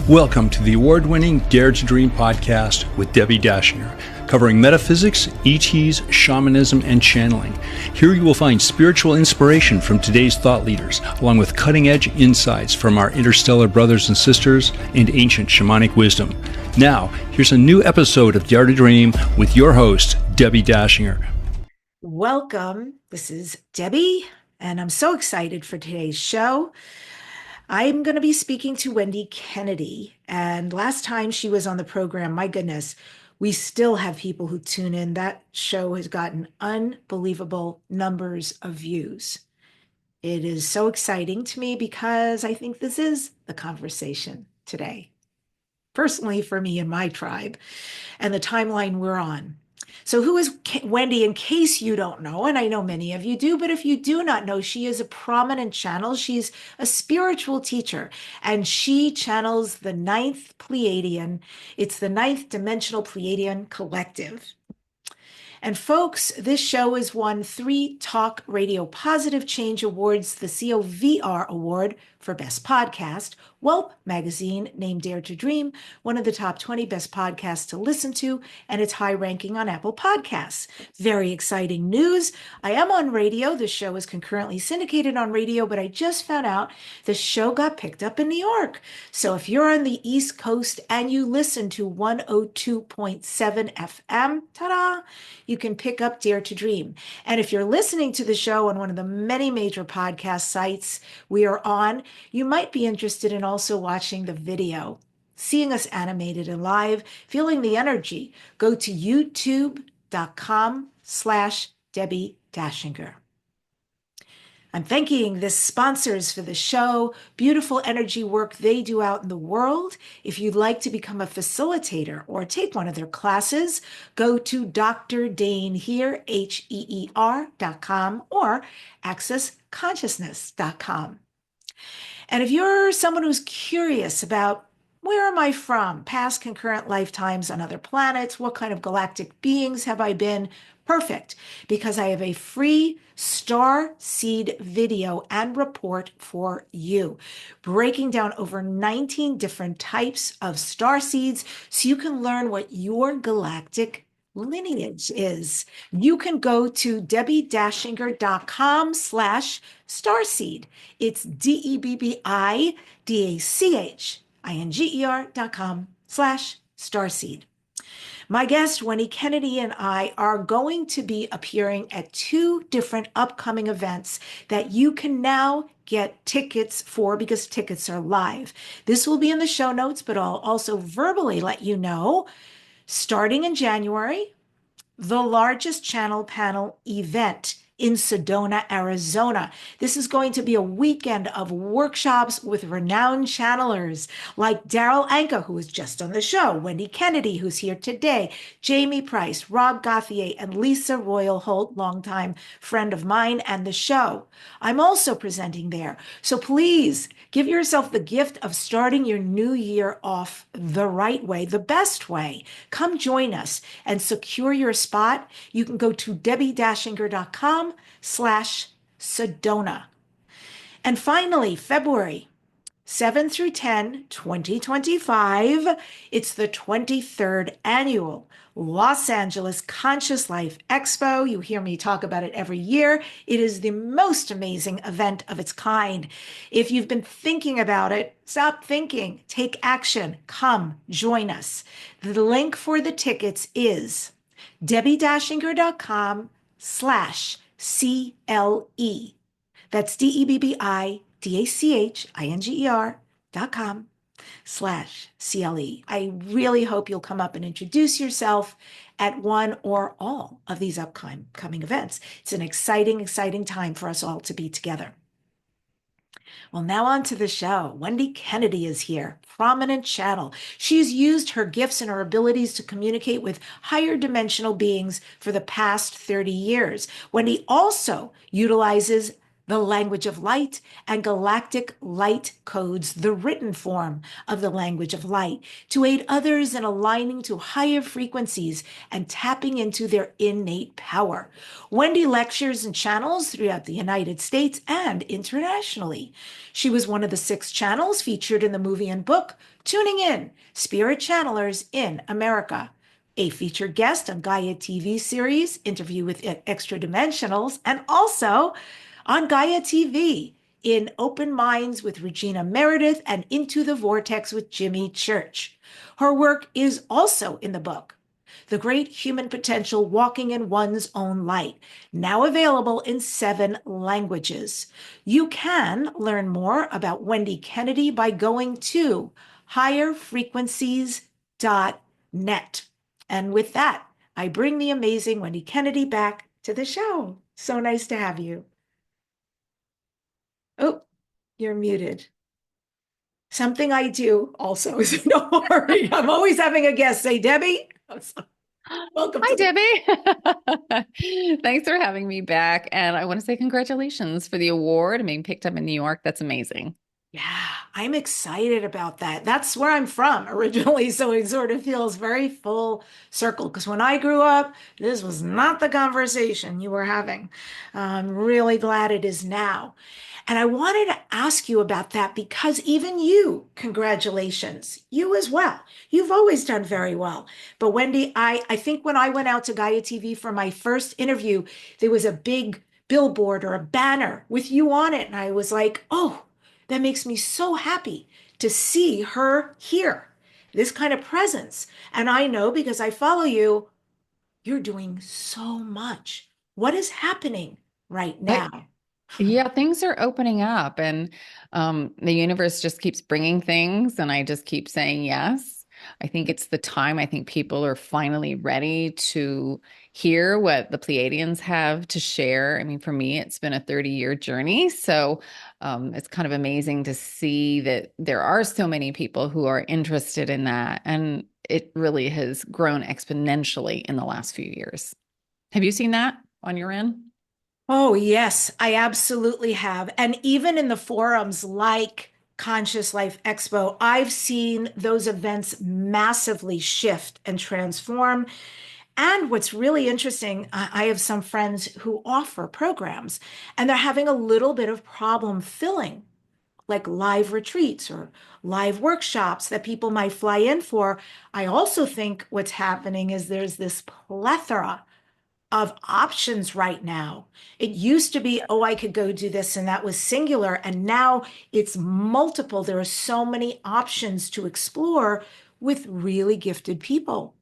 Welcome to the award-winning Dare to Dream podcast with Debbi Dachinger, covering metaphysics, ETs, shamanism, and channeling. Here you will find spiritual inspiration from today's thought leaders, along with cutting-edge insights from our interstellar brothers and sisters and ancient shamanic wisdom. Now, here's a new episode of Dare to Dream with your host, Debbi Dachinger. Welcome. This is Debbi, and I'm so excited for today's show. I'm going to be speaking to Wendy Kennedy, and last time she was on the program, my goodness, we still have people who tune in. That show has gotten unbelievable numbers of views. It is so exciting to me because I think this is the conversation today, personally for me and my tribe, and the timeline we're on. So who is Wendy, in case you don't know, and I know many of you do, but if you do not know, she is a prominent channel. She's a spiritual teacher, and she channels the ninth Pleiadian. It's the ninth dimensional Pleiadian collective. And folks, this show has won 3 Talk Radio Positive Change Awards, the COVR Award for Best Podcast, Whelp Magazine named Dare to Dream one of the top 20 best podcasts to listen to, and it's high ranking on Apple Podcasts. Very exciting news. I am on radio. The show is concurrently syndicated on radio, but I just found out the show got picked up in New York. So if you're on the East Coast and you listen to 102.7 FM, ta-da, you can pick up Dare to Dream. And if you're listening to the show on one of the many major podcast sites we are on, you might be interested in also watching the video, seeing us animated and live, feeling the energy. Go to youtube.com/Debbi Dachinger. I'm thanking the sponsors for the show, beautiful energy work they do out in the world. If you'd like to become a facilitator or take one of their classes, go to Dr. Dane here, HEER.com or accessconsciousness.com. And if you're someone who's curious about where am I from, past concurrent lifetimes on other planets, what kind of galactic beings have I been, perfect, because I have a free star seed video and report for you, breaking down over 19 different types of star seeds so you can learn what your galactic lineage is. You can go to DebbiDachinger.com/starseed. It's DebbiDachinger.com/starseed. My guest, Wendy Kennedy, and I are going to be appearing at 2 different upcoming events that you can now get tickets for because tickets are live. This will be in the show notes, but I'll also verbally let you know. Starting in January, the largest channel panel event in Sedona, Arizona. This is going to be a weekend of workshops with renowned channelers like Daryl Anka, who was just on the show, Wendy Kennedy, who's here today, Jamie Price, Rob Gauthier, and Lisa Royal Holt, longtime friend of mine and the show. I'm also presenting there. So please give yourself the gift of starting your new year off the right way, the best way. Come join us and secure your spot. You can go to DebbiDachinger.com/Sedona. And finally, February 7 through 10, 2025, it's the 23rd annual Los Angeles Conscious Life Expo. You hear me talk about it every year. It is the most amazing event of its kind. If you've been thinking about it, stop thinking, take action, come join us. The link for the tickets is DebbiDachinger.com/CLE. That's DebbiDachinger.com/CLE. I really hope you'll come up and introduce yourself at one or all of these upcoming events. It's an exciting, exciting time for us all to be together. Well, now on to the show. Wendy Kennedy is here, prominent channel. She's used her gifts and her abilities to communicate with higher dimensional beings for the past 30 years. Wendy also utilizes The Language of Light, and Galactic Light Codes, the written form of the language of light, to aid others in aligning to higher frequencies and tapping into their innate power. Wendy lectures and channels throughout the United States and internationally. She was one of the 6 channels featured in the movie and book, Tuning In, Spirit Channelers in America. A featured guest on Gaia TV series, Interview with Extra Dimensionals, and also on Gaia TV in Open Minds with Regina Meredith and Into the Vortex with Jimmy Church. Her work is also in the book, The Great Human Potential Walking in One's Own Light, now available in 7 languages. You can learn more about Wendy Kennedy by going to higherfrequencies.net. And with that, I bring the amazing Wendy Kennedy back to the show. So nice to have you. Oh, you're muted. Something I do also is don't worry. I'm always having a guest say, Debbie. Welcome. Hi, Debbie. Thanks for having me back. And I want to say congratulations for the award and being picked up in New York. That's amazing. Yeah, I'm excited about that. That's where I'm from originally, so it sort of feels very full circle. Because when I grew up, this was not the conversation you were having. I'm really glad it is now. And I wanted to ask you about that because even you, congratulations, you as well. You've always done very well. But Wendy, I think when I went out to Gaia TV for my first interview, there was a big billboard or a banner with you on it. And I was like, oh, that makes me so happy to see her here, this kind of presence. And I know because I follow you, you're doing so much. What is happening right now? Yeah, things are opening up and the universe just keeps bringing things and I just keep saying yes. I think it's the time. I think people are finally ready to hear what the Pleiadians have to share. I mean, for me, it's been a 30-year journey. So it's kind of amazing to see that there are so many people who are interested in that. And it really has grown exponentially in the last few years. Have you seen that on your end? Oh, yes, I absolutely have. And even in the forums like Conscious Life Expo, I've seen those events massively shift and transform. And what's really interesting, I have some friends who offer programs, and they're having a little bit of problem filling, like live retreats or live workshops that people might fly in for. I also think what's happening is there's this plethora of options right now. It used to be, oh, I could go do this, and that was singular. And now it's multiple. There are so many options to explore with really gifted people.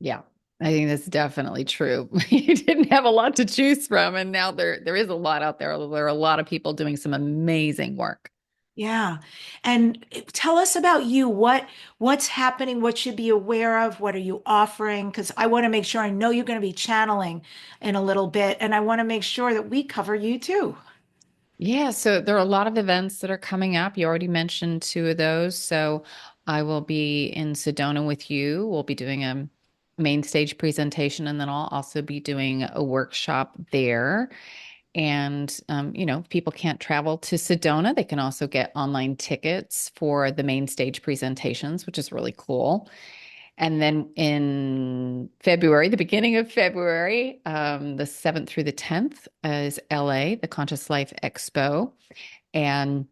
Yeah, I think that's definitely true. You didn't have a lot to choose from, and now there is a lot out there. There are a lot of people doing some amazing work. Yeah. And tell us about you. What's happening? What should be aware of? What are you offering? Because I want to make sure I know you're going to be channeling in a little bit, and I want to make sure that we cover you too. Yeah, so there are a lot of events that are coming up. You already mentioned 2 of those. So I will be in Sedona with you. We'll be doing a main stage presentation, and then I'll also be doing a workshop there. And, if people can't travel to Sedona, they can also get online tickets for the main stage presentations, which is really cool. And then in February, the beginning of February, the 7th through the 10th is LA, the Conscious Life Expo. And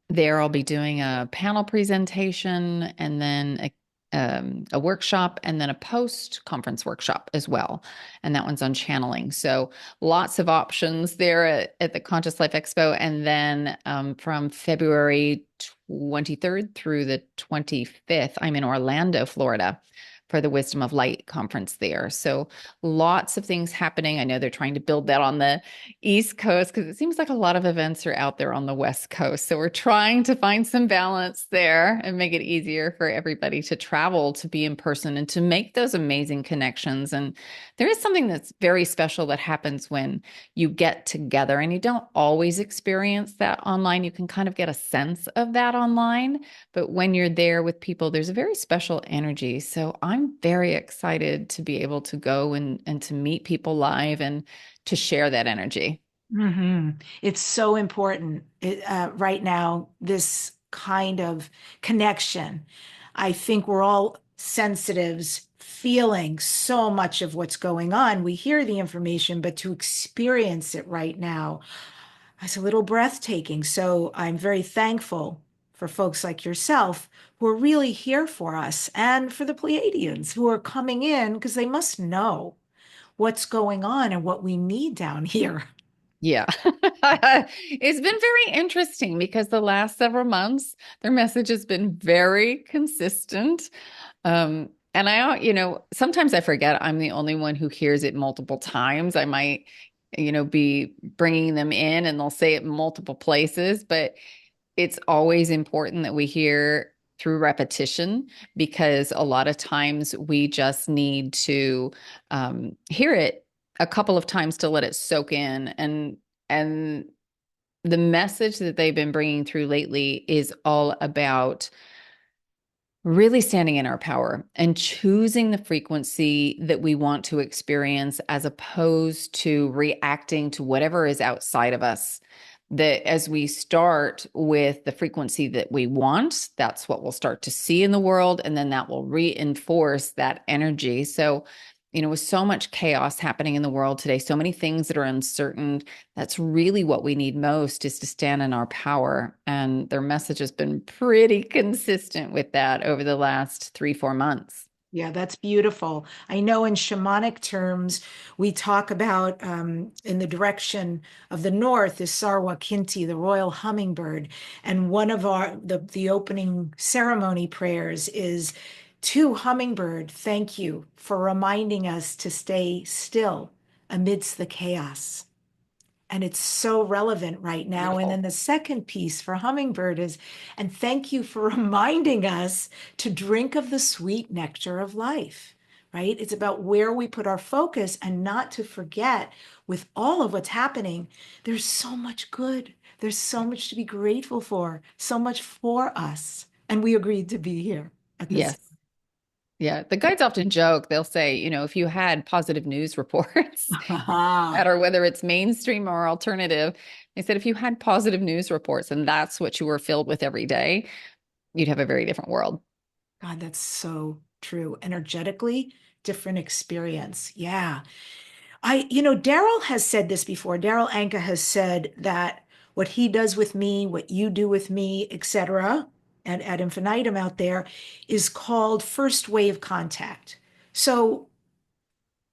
there I'll be doing a panel presentation and then a workshop and then a post-conference workshop as well. And that one's on channeling. So lots of options there at the Conscious Life Expo. And then from February 23rd through the 25th, I'm in Orlando, Florida for the Wisdom of Light conference there. So lots of things happening. I know they're trying to build that on the East Coast because it seems like a lot of events are out there on the West Coast. So we're trying to find some balance there and make it easier for everybody to travel, to be in person and to make those amazing connections. And there is something that's very special that happens when you get together, and you don't always experience that online. You can kind of get a sense of that online, but when you're there with people, there's a very special energy. So I'm very excited to be able to go and to meet people live and to share that energy. It's so important right now, this kind of connection. I think we're all sensitives, feeling so much of what's going on. We hear the information, but to experience it right now is a little breathtaking. So I'm very thankful for folks like yourself who are really here for us, and for the Pleiadians who are coming in because they must know what's going on and what we need down here. Yeah. It's been very interesting because the last several months, their message has been very consistent. And sometimes I forget I'm the only one who hears it multiple times. I might, be bringing them in and they'll say it in multiple places, but it's always important that we hear through repetition, because a lot of times we just need to hear it a couple of times to let it soak in. And the message that they've been bringing through lately is all about really standing in our power and choosing the frequency that we want to experience, as opposed to reacting to whatever is outside of us. That as we start with the frequency that we want, that's what we'll start to see in the world. And then that will reinforce that energy. So, with so much chaos happening in the world today, so many things that are uncertain, that's really what we need most, is to stand in our power. And their message has been pretty consistent with that over the last 3-4 months. Yeah, that's beautiful. I know in shamanic terms, we talk about in the direction of the north is Sarwa Kinti, the royal hummingbird. And one of the opening ceremony prayers is, to hummingbird, thank you for reminding us to stay still amidst the chaos. And it's so relevant right now. And Beautiful. then the second piece for hummingbird is, and thank you for reminding us to drink of the sweet nectar of life, right? It's about where we put our focus, and not to forget, with all of what's happening, there's so much good. There's so much to be grateful for, so much for us. And we agreed to be here at this. Yes. Yeah. The guides often joke, they'll say, if you had positive news reports, matter whether it's mainstream or alternative, they said if you had positive news reports and that's what you were filled with every day, you'd have a very different world. God, that's so true. Energetically, different experience. Yeah. Daryl has said this before. Daryl Anka has said that what he does with me, what you do with me, etc., and ad infinitum out there, is called first wave contact. So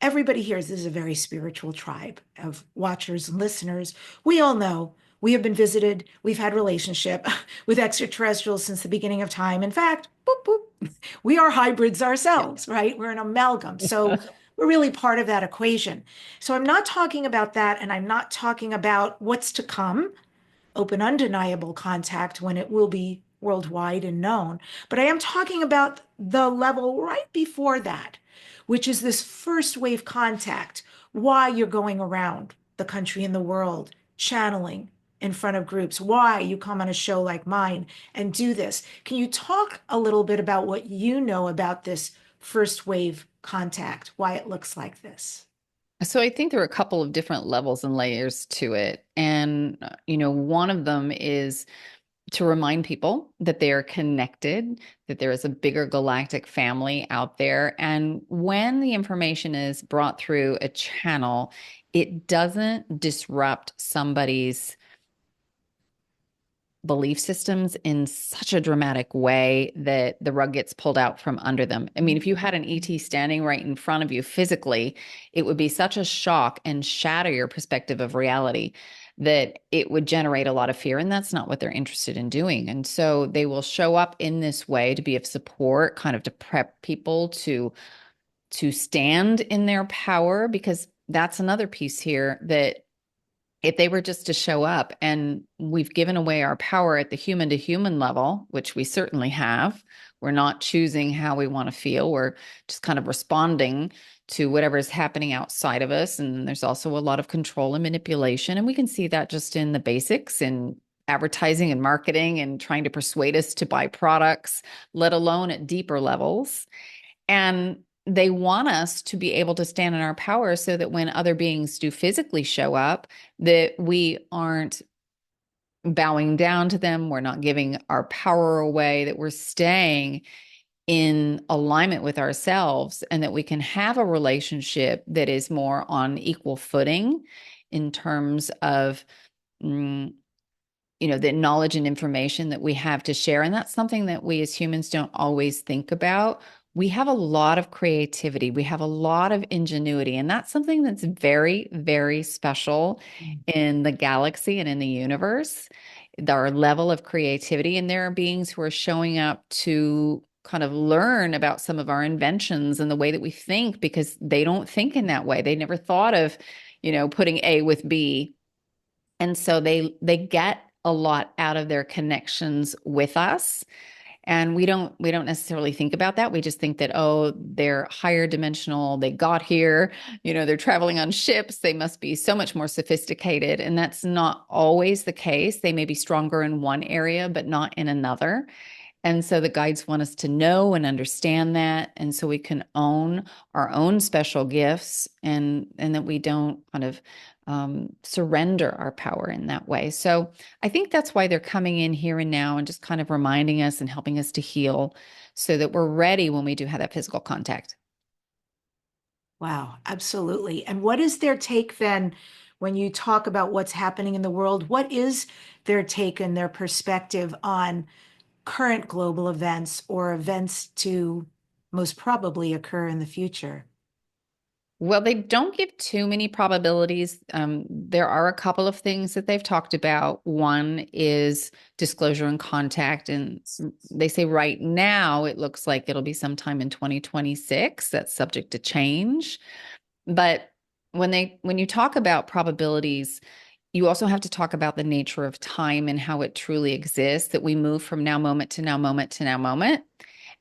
everybody here, this is a very spiritual tribe of watchers and listeners. We all know we have been visited, we've had relationship with extraterrestrials since the beginning of time. In fact, boop, boop, we are hybrids ourselves, right? We're an amalgam. So we're really part of that equation. So I'm not talking about that, and I'm not talking about what's to come, open, undeniable contact when it will be worldwide and known. But I am talking about the level right before that, which is this first wave contact, why you're going around the country and the world channeling in front of groups, why you come on a show like mine and do this. Can you talk a little bit about what you know about this first wave contact, why it looks like this? So I think there are a couple of different levels and layers to it. And, one of them is to remind people that they are connected, that there is a bigger galactic family out there. And when the information is brought through a channel, it doesn't disrupt somebody's belief systems in such a dramatic way that the rug gets pulled out from under them. I mean, if you had an ET standing right in front of you physically, it would be such a shock and shatter your perspective of reality that it would generate a lot of fear. And that's not what they're interested in doing. And so they will show up in this way to be of support, kind of to prep people to stand in their power, because that's another piece here, that if they were just to show up and we've given away our power at the human to human level, which we certainly have, we're not choosing how we want to feel. We're just kind of responding to whatever is happening outside of us. And there's also a lot of control and manipulation. And we can see that just in the basics in advertising and marketing and trying to persuade us to buy products, let alone at deeper levels. And they want us to be able to stand in our power so that when other beings do physically show up, that we aren't bowing down to them, we're not giving our power away, that we're staying in alignment with ourselves, and that we can have a relationship that is more on equal footing in terms of the knowledge and information that we have to share. And that's something that we as humans don't always think about. We have a lot of creativity. We have a lot of ingenuity. And that's something that's very, very special in the galaxy and in the universe, our level of creativity. And there are beings who are showing up to kind of learn about some of our inventions and the way that we think, because they don't think in that way. They never thought of, putting A with B. And so they get a lot out of their connections with us. And we don't necessarily think about that. We just think that, oh, they're higher dimensional. They got here, they're traveling on ships. They must be so much more sophisticated. And that's not always the case. They may be stronger in one area, but not in another. And so the guides want us to know and understand that. And so we can own our own special gifts, and that we don't kind of surrender our power in that way. So I think that's why they're coming in here and now and just kind of reminding us and helping us to heal so that we're ready when we do have that physical contact. Wow, absolutely. And what is their take then when you talk about what's happening in the world? What is their take and their perspective on current global events or events to most probably occur in the future? Well, they don't give too many probabilities. There are a couple of things that they've talked about. One is disclosure and contact. And they say right now, it looks like it'll be sometime in 2026. That's subject to change. But when you talk about probabilities, you also have to talk about the nature of time and how it truly exists, that we move from now moment to now moment to now moment.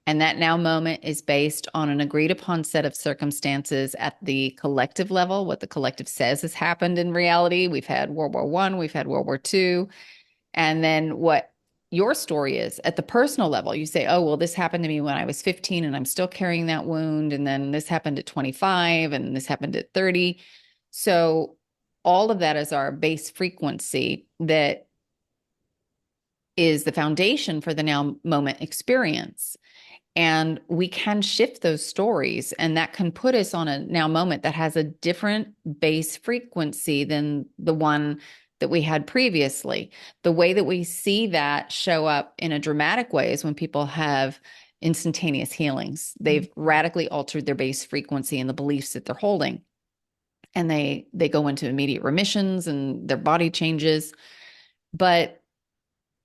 And that now moment is based on an agreed upon set of circumstances at the collective level, what the collective says has happened in reality. We've had World War I, we've had World War II. And then what your story is at the personal level. You say, oh, well, this happened to me when I was 15 and I'm still carrying that wound. And then this happened at 25 and this happened at 30. So all of that is our base frequency that is the foundation for the now moment experience. And we can shift those stories, and that can put us on a now moment that has a different base frequency than the one that we had previously. The way that we see that show up in a dramatic way is when people have instantaneous healings. They've radically altered their base frequency and the beliefs that they're holding. And they go into immediate remissions and their body changes. But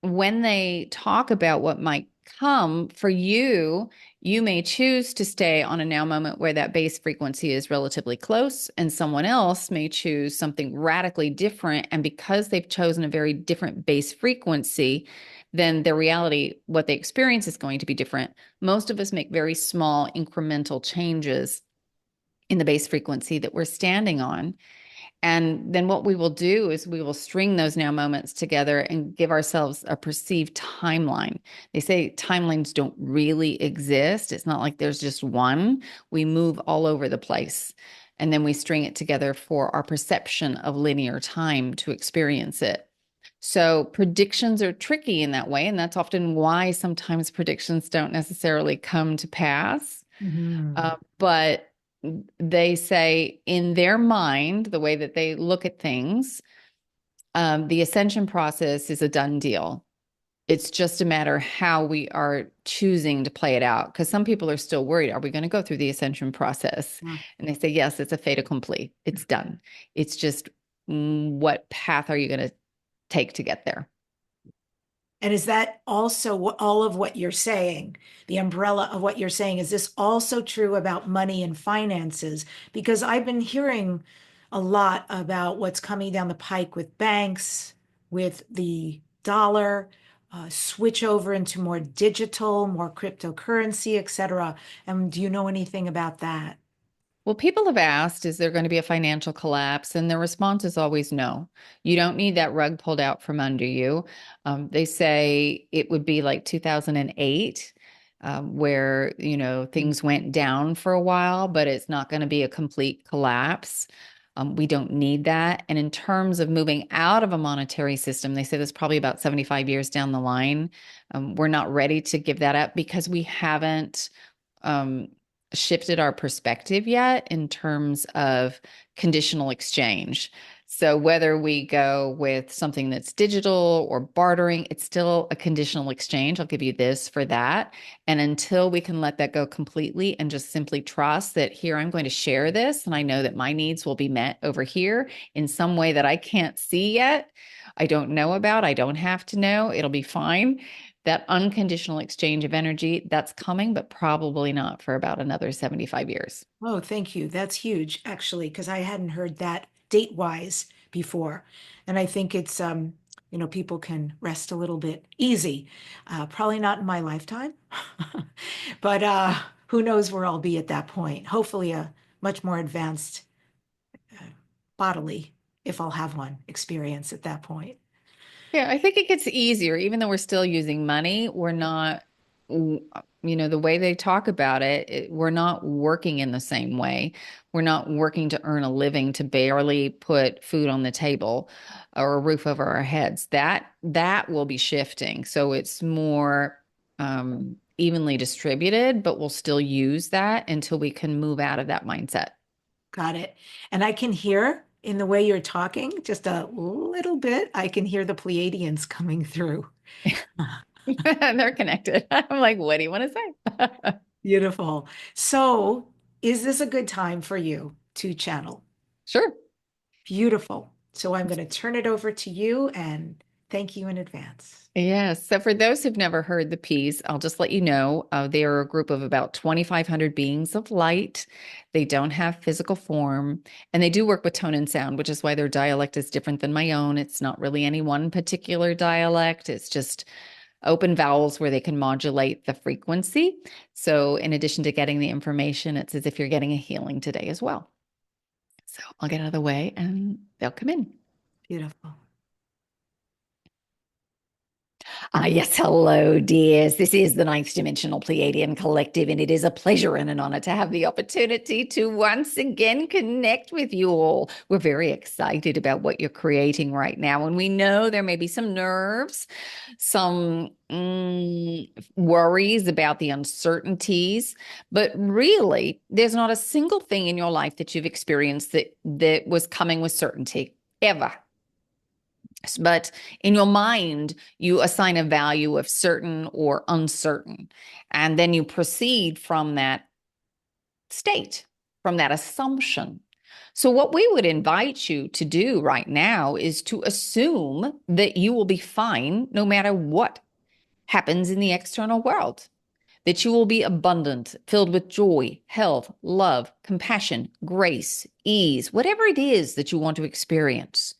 when they talk about what might come for you, you may choose to stay on a now moment where that base frequency is relatively close, and someone else may choose something radically different. And because they've chosen a very different base frequency, then their reality, what they experience, is going to be different. Most of us make very small incremental changes in the base frequency that we're standing on. And then what we will do is we will string those now moments together and give ourselves a perceived timeline. They say timelines don't really exist. It's not like there's just one. We move all over the place. And then we string it together for our perception of linear time to experience it. So predictions are tricky in that way. And that's often why sometimes predictions don't necessarily come to pass. But they say in their mind, the way that they look at things, the ascension process is a done deal. It's just a matter how we are choosing to play it out. Because some people are still worried, are we going to go through the ascension process? And they say, yes, it's a fait accompli. It's done. It's just what path are you going to take to get there? And is that also all of what you're saying, the umbrella of what you're saying? Is this also true about money and finances? Because I've been hearing a lot about what's coming down the pike with banks, with the dollar, switch over into more digital, more cryptocurrency, et cetera. And do you know anything about that? Well, people have asked, is there going to be a financial collapse? And the response is always no. You don't need that rug pulled out from under you. They say it would be like 2008. where, things went down for a while, but it's not going to be a complete collapse. We don't need that. And in terms of moving out of a monetary system, they say that's probably about 75 years down the line. We're not ready to give that up because we haven't shifted our perspective yet in terms of conditional exchange. So whether we go with something that's digital or bartering, it's still a conditional exchange. I'll give you this for that. And until we can let that go completely and just simply trust that here, I'm going to share this, and I know that my needs will be met over here in some way that I can't see yet, I don't know about, I don't have to know, it'll be fine. That unconditional exchange of energy, that's coming, but probably not for about another 75 years. Oh, thank you. That's huge, actually, because I hadn't heard that date-wise before. And I think it's, people can rest a little bit easy. Probably not in my lifetime, but who knows where I'll be at that point. Hopefully a much more advanced bodily, if I'll have one, experience at that point. Yeah, I think it gets easier, even though we're still using money. We're not, the way they talk about it, we're not working in the same way. We're not working to earn a living to barely put food on the table or a roof over our heads. That will be shifting. So it's more evenly distributed, but we'll still use that until we can move out of that mindset. Got it. And I can hear in the way you're talking, just a little bit, I can hear the Pleiadians coming through. They're connected. I'm like, what do you want to say? Beautiful. So, is this a good time for you to channel? Sure. Beautiful. So, I'm going to turn it over to you and thank you in advance. Yes. So for those who've never heard the piece, I'll just let you know they are a group of about 2,500 beings of light. They don't have physical form, and they do work with tone and sound, which is why their dialect is different than my own. It's not really any one particular dialect. It's just open vowels where they can modulate the frequency. So in addition to getting the information, it's as if you're getting a healing today as well. So I'll get out of the way and they'll come in. Beautiful. Yes, hello, dears. This is the Ninth Dimensional Pleiadian Collective, and it is a pleasure and an honor to have the opportunity to once again connect with you all. We're very excited about what you're creating right now, and we know there may be some nerves, some worries about the uncertainties, but really, there's not a single thing in your life that you've experienced that was coming with certainty, ever. But in your mind, you assign a value of certain or uncertain, and then you proceed from that state, from that assumption. So what we would invite you to do right now is to assume that you will be fine no matter what happens in the external world, that you will be abundant, filled with joy, health, love, compassion, grace, ease, whatever it is that you want to experience.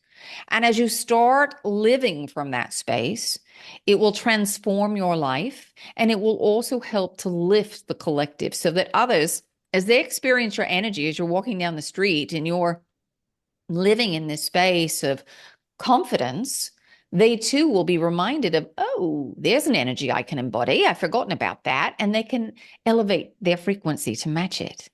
And as you start living from that space, it will transform your life, and it will also help to lift the collective so that others, as they experience your energy, as you're walking down the street and you're living in this space of confidence, they too will be reminded of, oh, there's an energy I can embody. I've forgotten about that. And they can elevate their frequency to match it.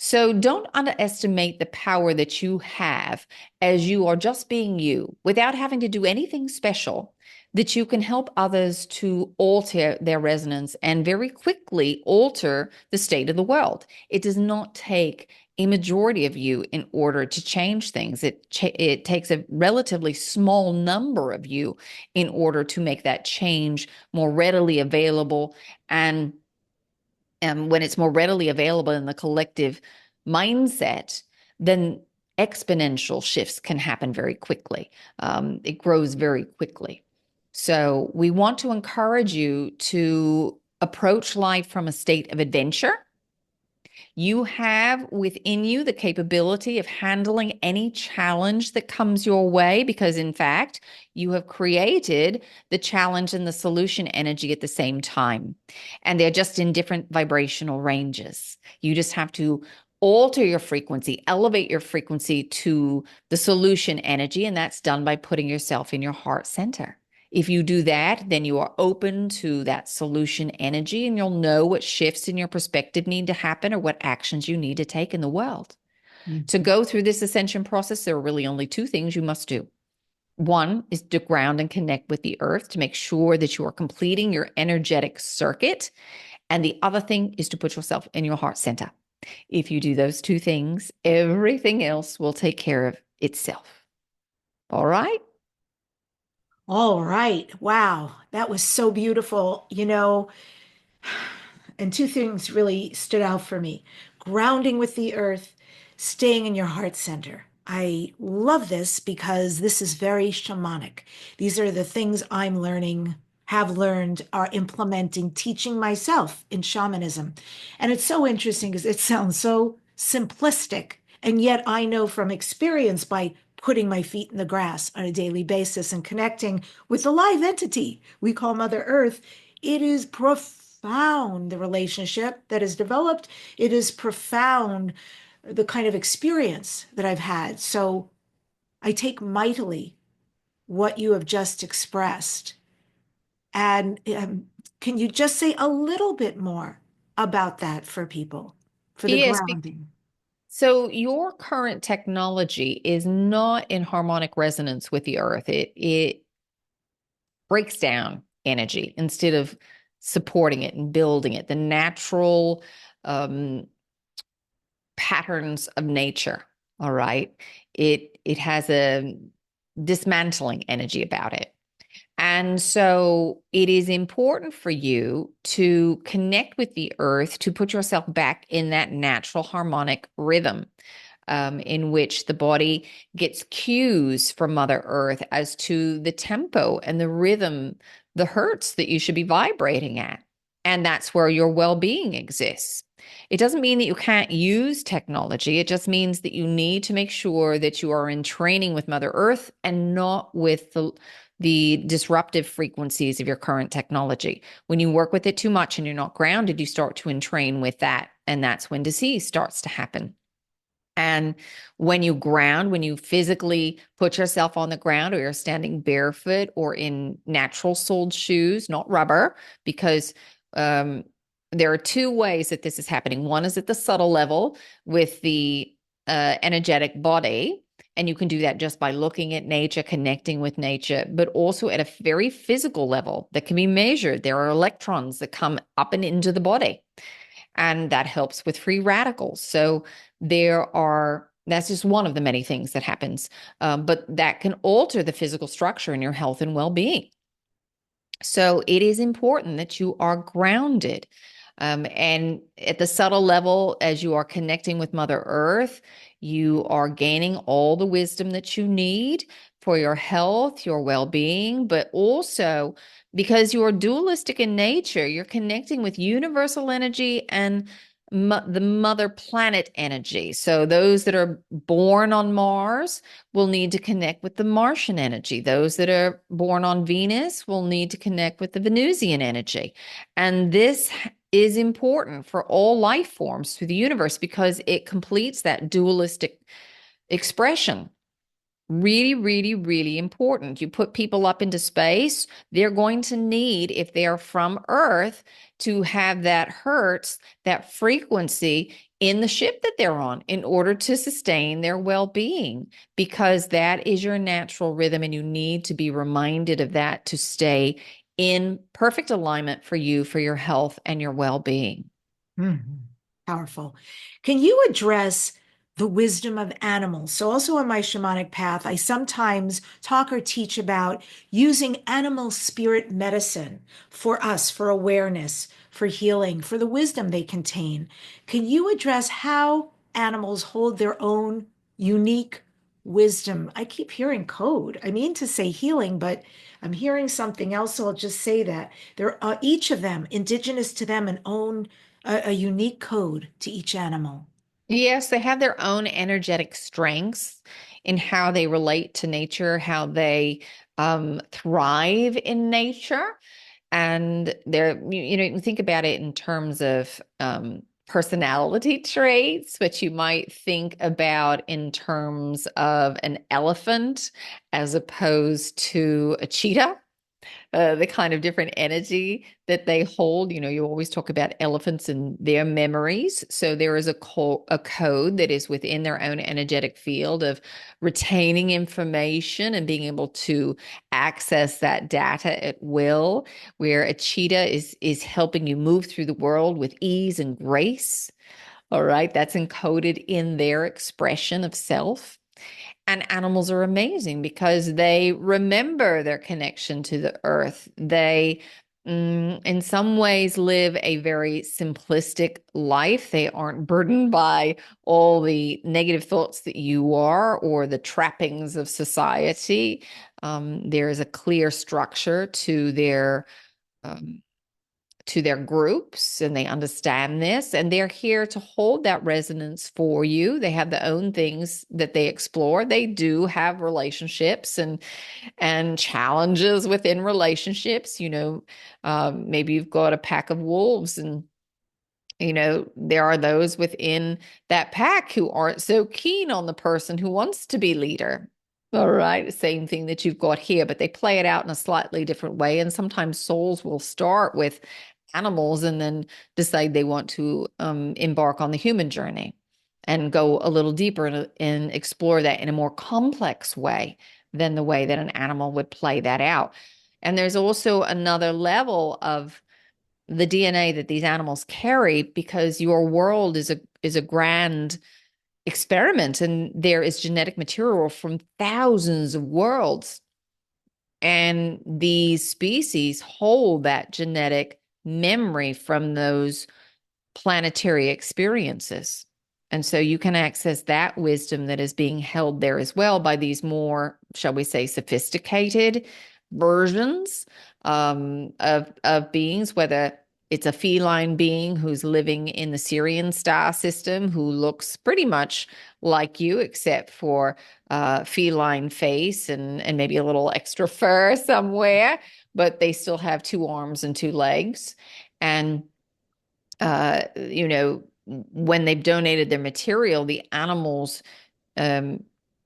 So don't underestimate the power that you have as you are just being you without having to do anything special, that you can help others to alter their resonance and very quickly alter the state of the world. It does not take a majority of you in order to change things. It takes a relatively small number of you in order to make that change more readily available. And when it's more readily available in the collective mindset, then exponential shifts can happen very quickly. It grows very quickly. So we want to encourage you to approach life from a state of adventure. You have within you the capability of handling any challenge that comes your way because, in fact, you have created the challenge and the solution energy at the same time. And they're just in different vibrational ranges. You just have to alter your frequency, elevate your frequency to the solution energy, and that's done by putting yourself in your heart center. If you do that, then you are open to that solution energy, and you'll know what shifts in your perspective need to happen or what actions you need to take in the world. To go through this ascension process, there are really only two things you must do. One is to ground and connect with the earth to make sure that you are completing your energetic circuit. And the other thing is to put yourself in your heart center. If you do those two things, everything else will take care of itself. All right? All right. Wow. That was so beautiful. And two things really stood out for me: grounding with the earth, staying in your heart center. I love this because this is very shamanic. These are the things I'm learning, have learned, are implementing, teaching myself in shamanism. And it's so interesting because it sounds so simplistic. And yet I know from experience, by putting my feet in the grass on a daily basis and connecting with the live entity we call Mother Earth, it is profound, the relationship that is developed. It is profound, the kind of experience that I've had. So I take mightily what you have just expressed. And can you just say a little bit more about that for people, for the Yes. grounding? So your current technology is not in harmonic resonance with the earth. It breaks down energy instead of supporting it and building it. The natural patterns of nature. All right. It has a dismantling energy about it. And so it is important for you to connect with the earth, to put yourself back in that natural harmonic rhythm, in which the body gets cues from Mother Earth as to the tempo and the rhythm, the hertz that you should be vibrating at. And that's where your well-being exists. It doesn't mean that you can't use technology. It just means that you need to make sure that you are in training with Mother Earth and not with the disruptive frequencies of your current technology. When you work with it too much and you're not grounded, you start to entrain with that. And that's when disease starts to happen. And when you ground, when you physically put yourself on the ground, or you're standing barefoot or in natural soled shoes, not rubber, because there are two ways that this is happening. One is at the subtle level with the energetic body. And you can do that just by looking at nature, connecting with nature, but also at a very physical level that can be measured. There are electrons that come up and into the body, and that helps with free radicals. So that's just one of the many things that happens, but that can alter the physical structure in your health and well-being. So it is important that you are grounded. And at the subtle level, as you are connecting with Mother Earth, you are gaining all the wisdom that you need for your health, your well-being, but also because you are dualistic in nature, you're connecting with universal energy and the mother planet energy. So those that are born on Mars will need to connect with the Martian energy. Those that are born on Venus will need to connect with the Venusian energy. And this is important for all life forms through the universe because it completes that dualistic expression. Really, really, really important. You put people up into space, they're going to need, if they are from Earth, to have that hertz, that frequency in the ship that they're on in order to sustain their well-being, because that is your natural rhythm and you need to be reminded of that to stay in perfect alignment for you, for your health and your well-being. Powerful. Can you address the wisdom of animals? So also on my shamanic path, I sometimes talk or teach about using animal spirit medicine for us, for awareness, for healing, for the wisdom they contain. Can you address how animals hold their own unique wisdom? I keep hearing code. I mean to say healing, but I'm hearing something else, so I'll just say that. They're each of them, indigenous to them, and own a unique code to each animal. Yes, they have their own energetic strengths in how they relate to nature, how they thrive in nature. And you can think about it in terms of personality traits, which you might think about in terms of an elephant as opposed to a cheetah. the kind of different energy that they hold. You know, you always talk about elephants and their memories. So there is a code that is within their own energetic field of retaining information and being able to access that data at will, where a cheetah is helping you move through the world with ease and grace. All right, that's encoded in their expression of self. And animals are amazing because they remember their connection to the earth. They, in some ways, live a very simplistic life. They aren't burdened by all the negative thoughts that you are or the trappings of society. There is a clear structure um, to their groups, and they understand this, and they're here to hold that resonance for you. They have their own things that they explore. They do have relationships and challenges within relationships. You know, maybe you've got a pack of wolves, and you know, there are those within that pack who aren't so keen on the person who wants to be leader. All right, same thing that you've got here, but they play it out in a slightly different way. And sometimes souls will start with animals and then decide they want to embark on the human journey and go a little deeper and explore that in a more complex way than the way that an animal would play that out. And there's also another level of the DNA that these animals carry, because your world is a grand experiment, and there is genetic material from thousands of worlds, and these species hold that genetic memory from those planetary experiences. And so you can access that wisdom that is being held there as well by these more, shall we say, sophisticated versions of beings, whether it's a feline being who's living in the Sirian star system, who looks pretty much like you, except for feline face and maybe a little extra fur somewhere, but they still have 2 arms and 2 legs. And you know, when they've donated their material, the animals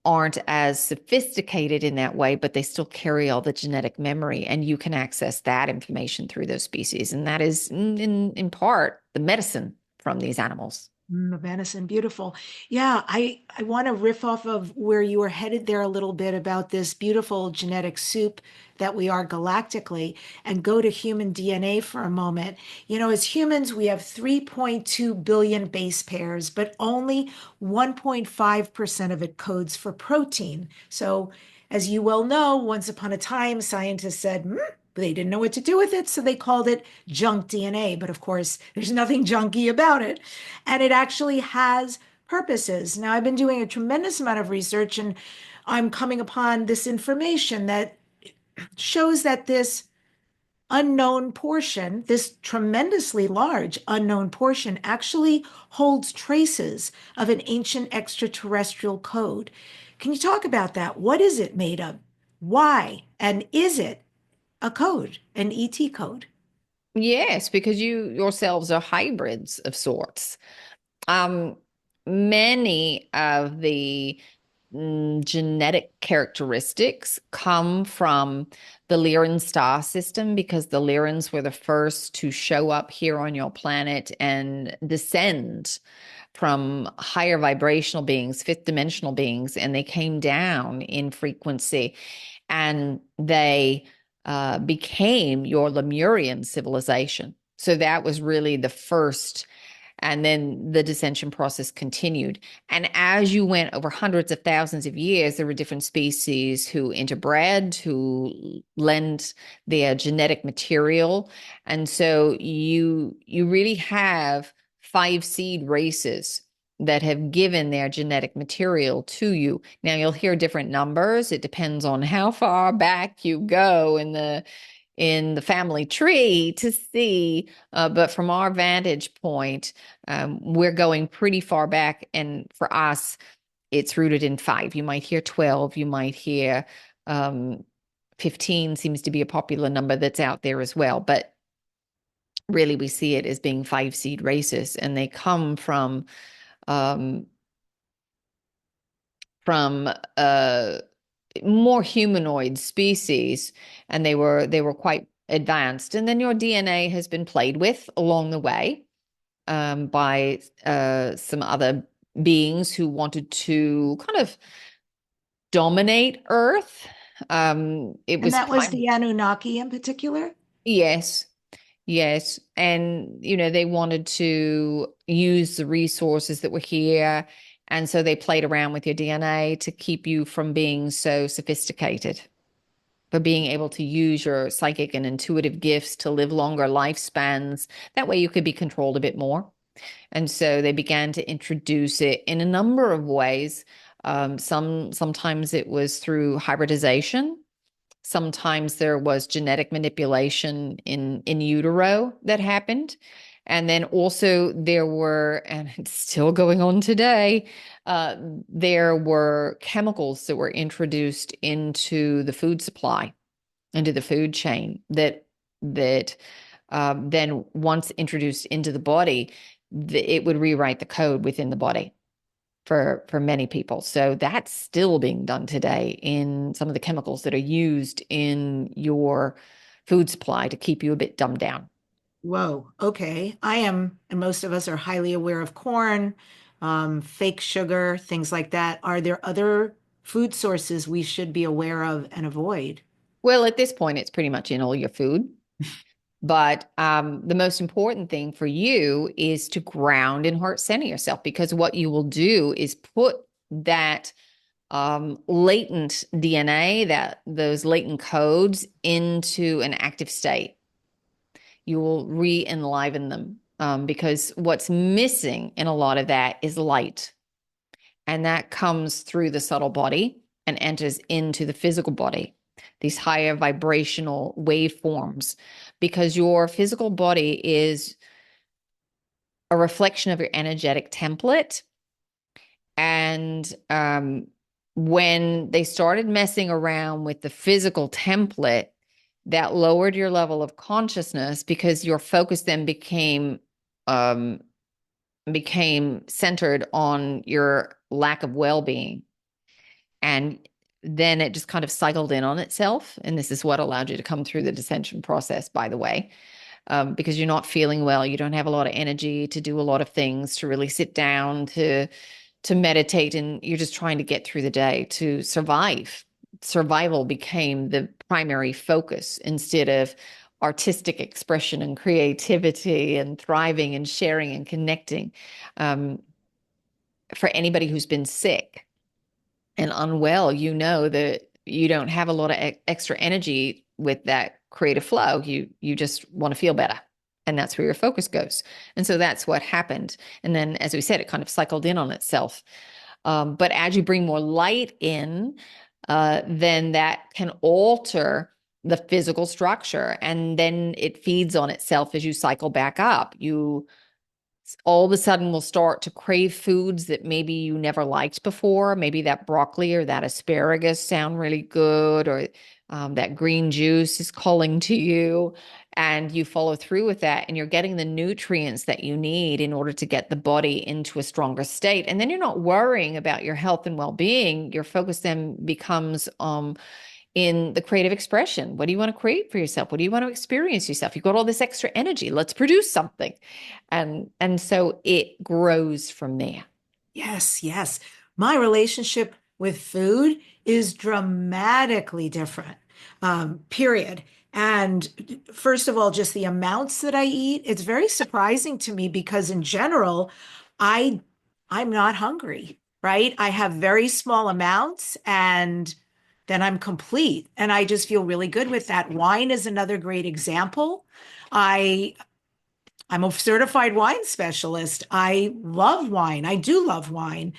aren't as sophisticated in that way, but they still carry all the genetic memory, and you can access that information through those species. And that is in part the medicine from these animals. Venison, beautiful. Yeah, I want to riff off of where you were headed there a little bit about this beautiful genetic soup that we are galactically, and go to human DNA for a moment. You know, as humans, we have 3.2 billion base pairs, but only 1.5% of it codes for protein. So, as you well know, once upon a time, scientists said, they didn't know what to do with it, so they called it junk DNA. But of course, there's nothing junky about it. And it actually has purposes. Now, I've been doing a tremendous amount of research, and I'm coming upon this information that shows that this unknown portion, this tremendously large unknown portion, actually holds traces of an ancient extraterrestrial code. Can you talk about that? What is it made of? Why? And is it a code, an ET code? Yes, because you yourselves are hybrids of sorts. Um, Many of the genetic characteristics come from the Lyran star system, because the Lyrans were the first to show up here on your planet and descend from higher vibrational beings, fifth dimensional beings, and they came down in frequency, and they became your Lemurian civilization. So that was really the first, and then the descension process continued. And as you went over hundreds of thousands of years, there were different species who interbred, who lend their genetic material. And so you really have 5 seed races that have given their genetic material to you. Now you'll hear different numbers. It depends on how far back you go in the family tree to see, but from our vantage point, we're going pretty far back, and for us, it's rooted in 5. You might hear 12, you might hear 15 seems to be a popular number that's out there as well, but really we see it as being 5 seed races, and they come um, from more humanoid species, and they were quite advanced. And then your DNA has been played with along the way by some other beings who wanted to kind of dominate Earth. It And was that was kind the Anunnaki in particular? Yes, yes. And, they wanted to use the resources that were here. And so they played around with your DNA to keep you from being so sophisticated, for being able to use your psychic and intuitive gifts to live longer lifespans. That way you could be controlled a bit more. And so they began to introduce it in a number of ways. Sometimes it was through hybridization. Sometimes there was genetic manipulation in utero that happened. And then also there were, and it's still going on today, there were chemicals that were introduced into the food supply, into the food chain that then once introduced into the body, it would rewrite the code within the body for many people. So that's still being done today in some of the chemicals that are used in your food supply to keep you a bit dumbed down. Whoa. Okay. I am, and most of us are highly aware of corn, fake sugar, things like that. Are there other food sources we should be aware of and avoid? Well, at this point, it's pretty much in all your food. But the most important thing for you is to ground and heart center yourself, because what you will do is put that latent DNA, those latent codes, into an active state. You will re-enliven them, because what's missing in a lot of that is light. And that comes through the subtle body and enters into the physical body, these higher vibrational waveforms, because your physical body is a reflection of your energetic template. And when they started messing around with the physical template, that lowered your level of consciousness, because your focus then became centered on your lack of well-being. And then it just kind of cycled in on itself. And this is what allowed you to come through the dissension process, by the way, because you're not feeling well. You don't have a lot of energy to do a lot of things, to really sit down, to meditate, and you're just trying to get through the day to survive. Survival became the primary focus instead of artistic expression and creativity and thriving and sharing and connecting. For anybody who's been sick and unwell, you know that you don't have a lot of extra energy with that creative flow. You just want to feel better. And that's where your focus goes. And so that's what happened. And then, as we said, it kind of cycled in on itself. But as you bring more light in, then that can alter the physical structure. And then it feeds on itself as you cycle back up. You all of a sudden will start to crave foods that maybe you never liked before. Maybe that broccoli or that asparagus sound really good, or that green juice is calling to you, and you follow through with that, and you're getting the nutrients that you need in order to get the body into a stronger state. And then you're not worrying about your health and well-being. Your focus then becomes in the creative expression. What do you want to create for yourself? What do you want to experience yourself? You've got all this extra energy. Let's produce something. And so it grows from there. Yes, yes. My relationship with food is dramatically different, period. And first of all, just the amounts that I eat, it's very surprising to me because in general, I I'm not hungry, right? I have very small amounts and then I'm complete. And I just feel really good with that. Wine is another great example. I I'm a certified wine specialist. I love wine. I do love wine.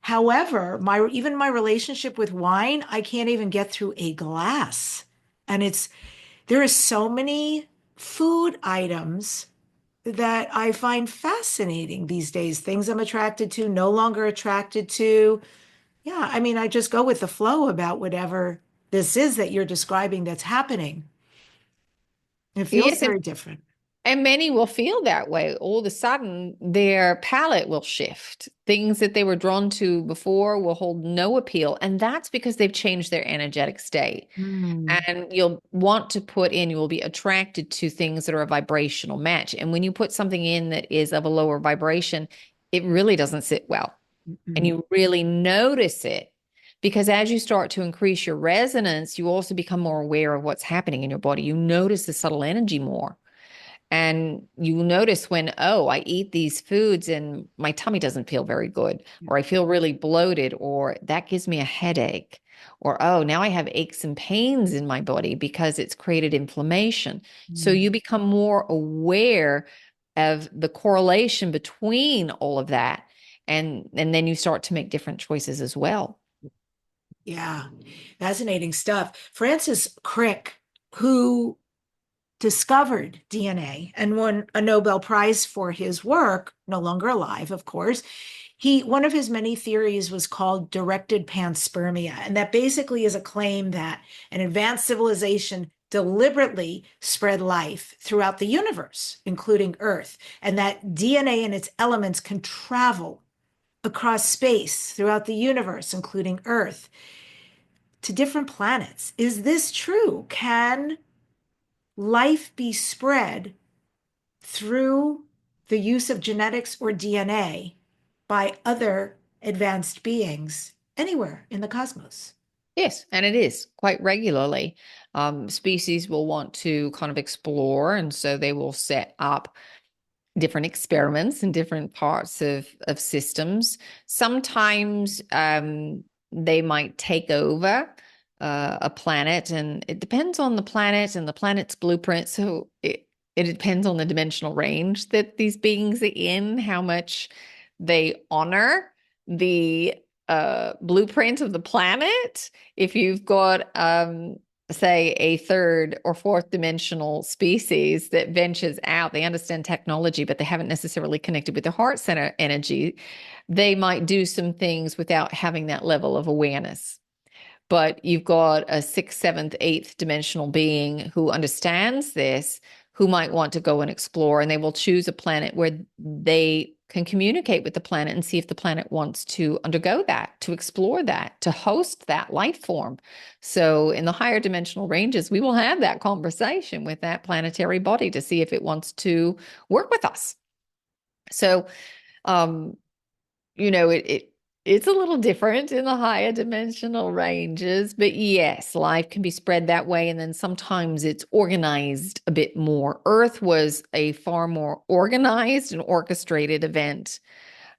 However, my even my relationship with wine, I can't even get through a glass. And there are so many food items that I find fascinating these days. Things I'm attracted to, no longer attracted to. Yeah, I mean, I just go with the flow about whatever this is that you're describing that's happening. It feels Yes, very different. And many will feel that way. All of a sudden, their palate will shift. Things that they were drawn to before will hold no appeal. And that's because they've changed their energetic state. Mm. And you'll want to put in, you will be attracted to things that are a vibrational match. And when you put something in that is of a lower vibration, it really doesn't sit well. And Mm-mm. you really notice it. Because as you start to increase your resonance, you also become more aware of what's happening in your body. You notice the subtle energy more. And you notice when, oh, I eat these foods and my tummy doesn't feel very good, or I feel really bloated, or that gives me a headache, or, oh, now I have aches and pains in my body because it's created inflammation. So Mm. you become more aware of the correlation between all of that. And then you start to make different choices as well. Yeah, fascinating stuff. Francis Crick, who discovered DNA and won a Nobel Prize for his work, no longer alive, of course. One of his many theories was called directed panspermia, and that basically is a claim that an advanced civilization deliberately spread life throughout the universe, including Earth, and that DNA and its elements can travel across space throughout the universe, including Earth, to different planets. Is this true? Can life be spread through the use of genetics or DNA by other advanced beings anywhere in the cosmos? Yes, and it is quite regularly. Species will want to kind of explore, and so they will set up different experiments in different parts of systems. Sometimes they might take over a planet, and it depends on the planet and the planet's blueprint. So it depends on the dimensional range that these beings are in, how much they honor the blueprint of the planet. If you've got say a third or fourth dimensional species that ventures out, they understand technology, but they haven't necessarily connected with the heart center energy, they might do some things without having that level of awareness. But you've got a sixth, seventh, eighth dimensional being who understands this, who might want to go and explore, and they will choose a planet where they can communicate with the planet and see if the planet wants to undergo that, to explore that, to host that life form. So in the higher dimensional ranges, we will have that conversation with that planetary body to see if it wants to work with us. So, it's a little different in the higher dimensional ranges, but yes, life can be spread that way. And then sometimes it's organized a bit more. Earth was a far more organized and orchestrated event,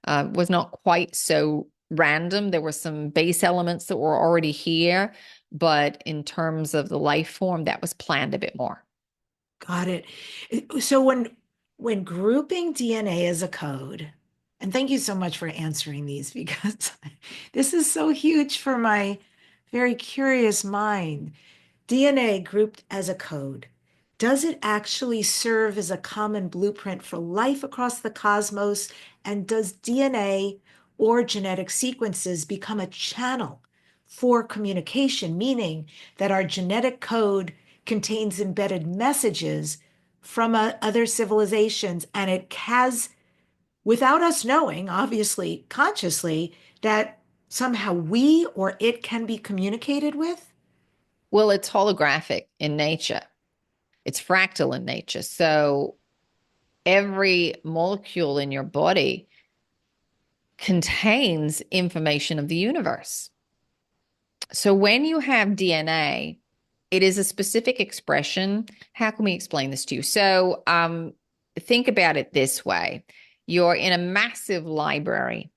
was not quite so random. There were some base elements that were already here, but in terms of the life form, that was planned a bit more. Got it. So when grouping DNA as a code, and thank you so much for answering these because this is so huge for my very curious mind. DNA grouped as a code, does it actually serve as a common blueprint for life across the cosmos? And does DNA or genetic sequences become a channel for communication, meaning that our genetic code contains embedded messages from other civilizations, and it has, without us knowing, obviously consciously, that somehow we or it can be communicated with? Well, it's holographic in nature. It's fractal in nature. So every molecule in your body contains information of the universe. So when you have DNA, it is a specific expression. How can we explain this to you? So think about it this way. You're in a massive library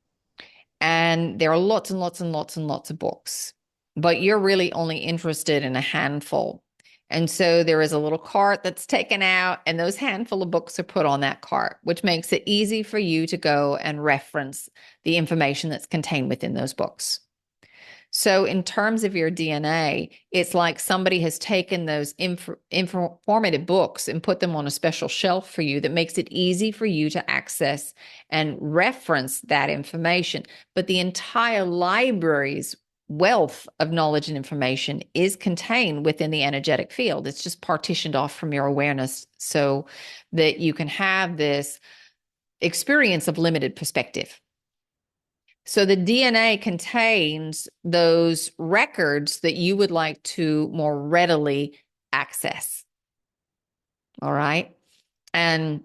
and there are lots and lots and lots and lots of books, but you're really only interested in a handful. And so there is a little cart that's taken out, and those handful of books are put on that cart, which makes it easy for you to go and reference the information that's contained within those books. So in terms of your DNA, it's like somebody has taken those informative books and put them on a special shelf for you that makes it easy for you to access and reference that information. But the entire libraries wealth of knowledge and information is contained within the energetic field. It's just partitioned off from your awareness so that you can have this experience of limited perspective. So the DNA contains those records that you would like to more readily access. All right. And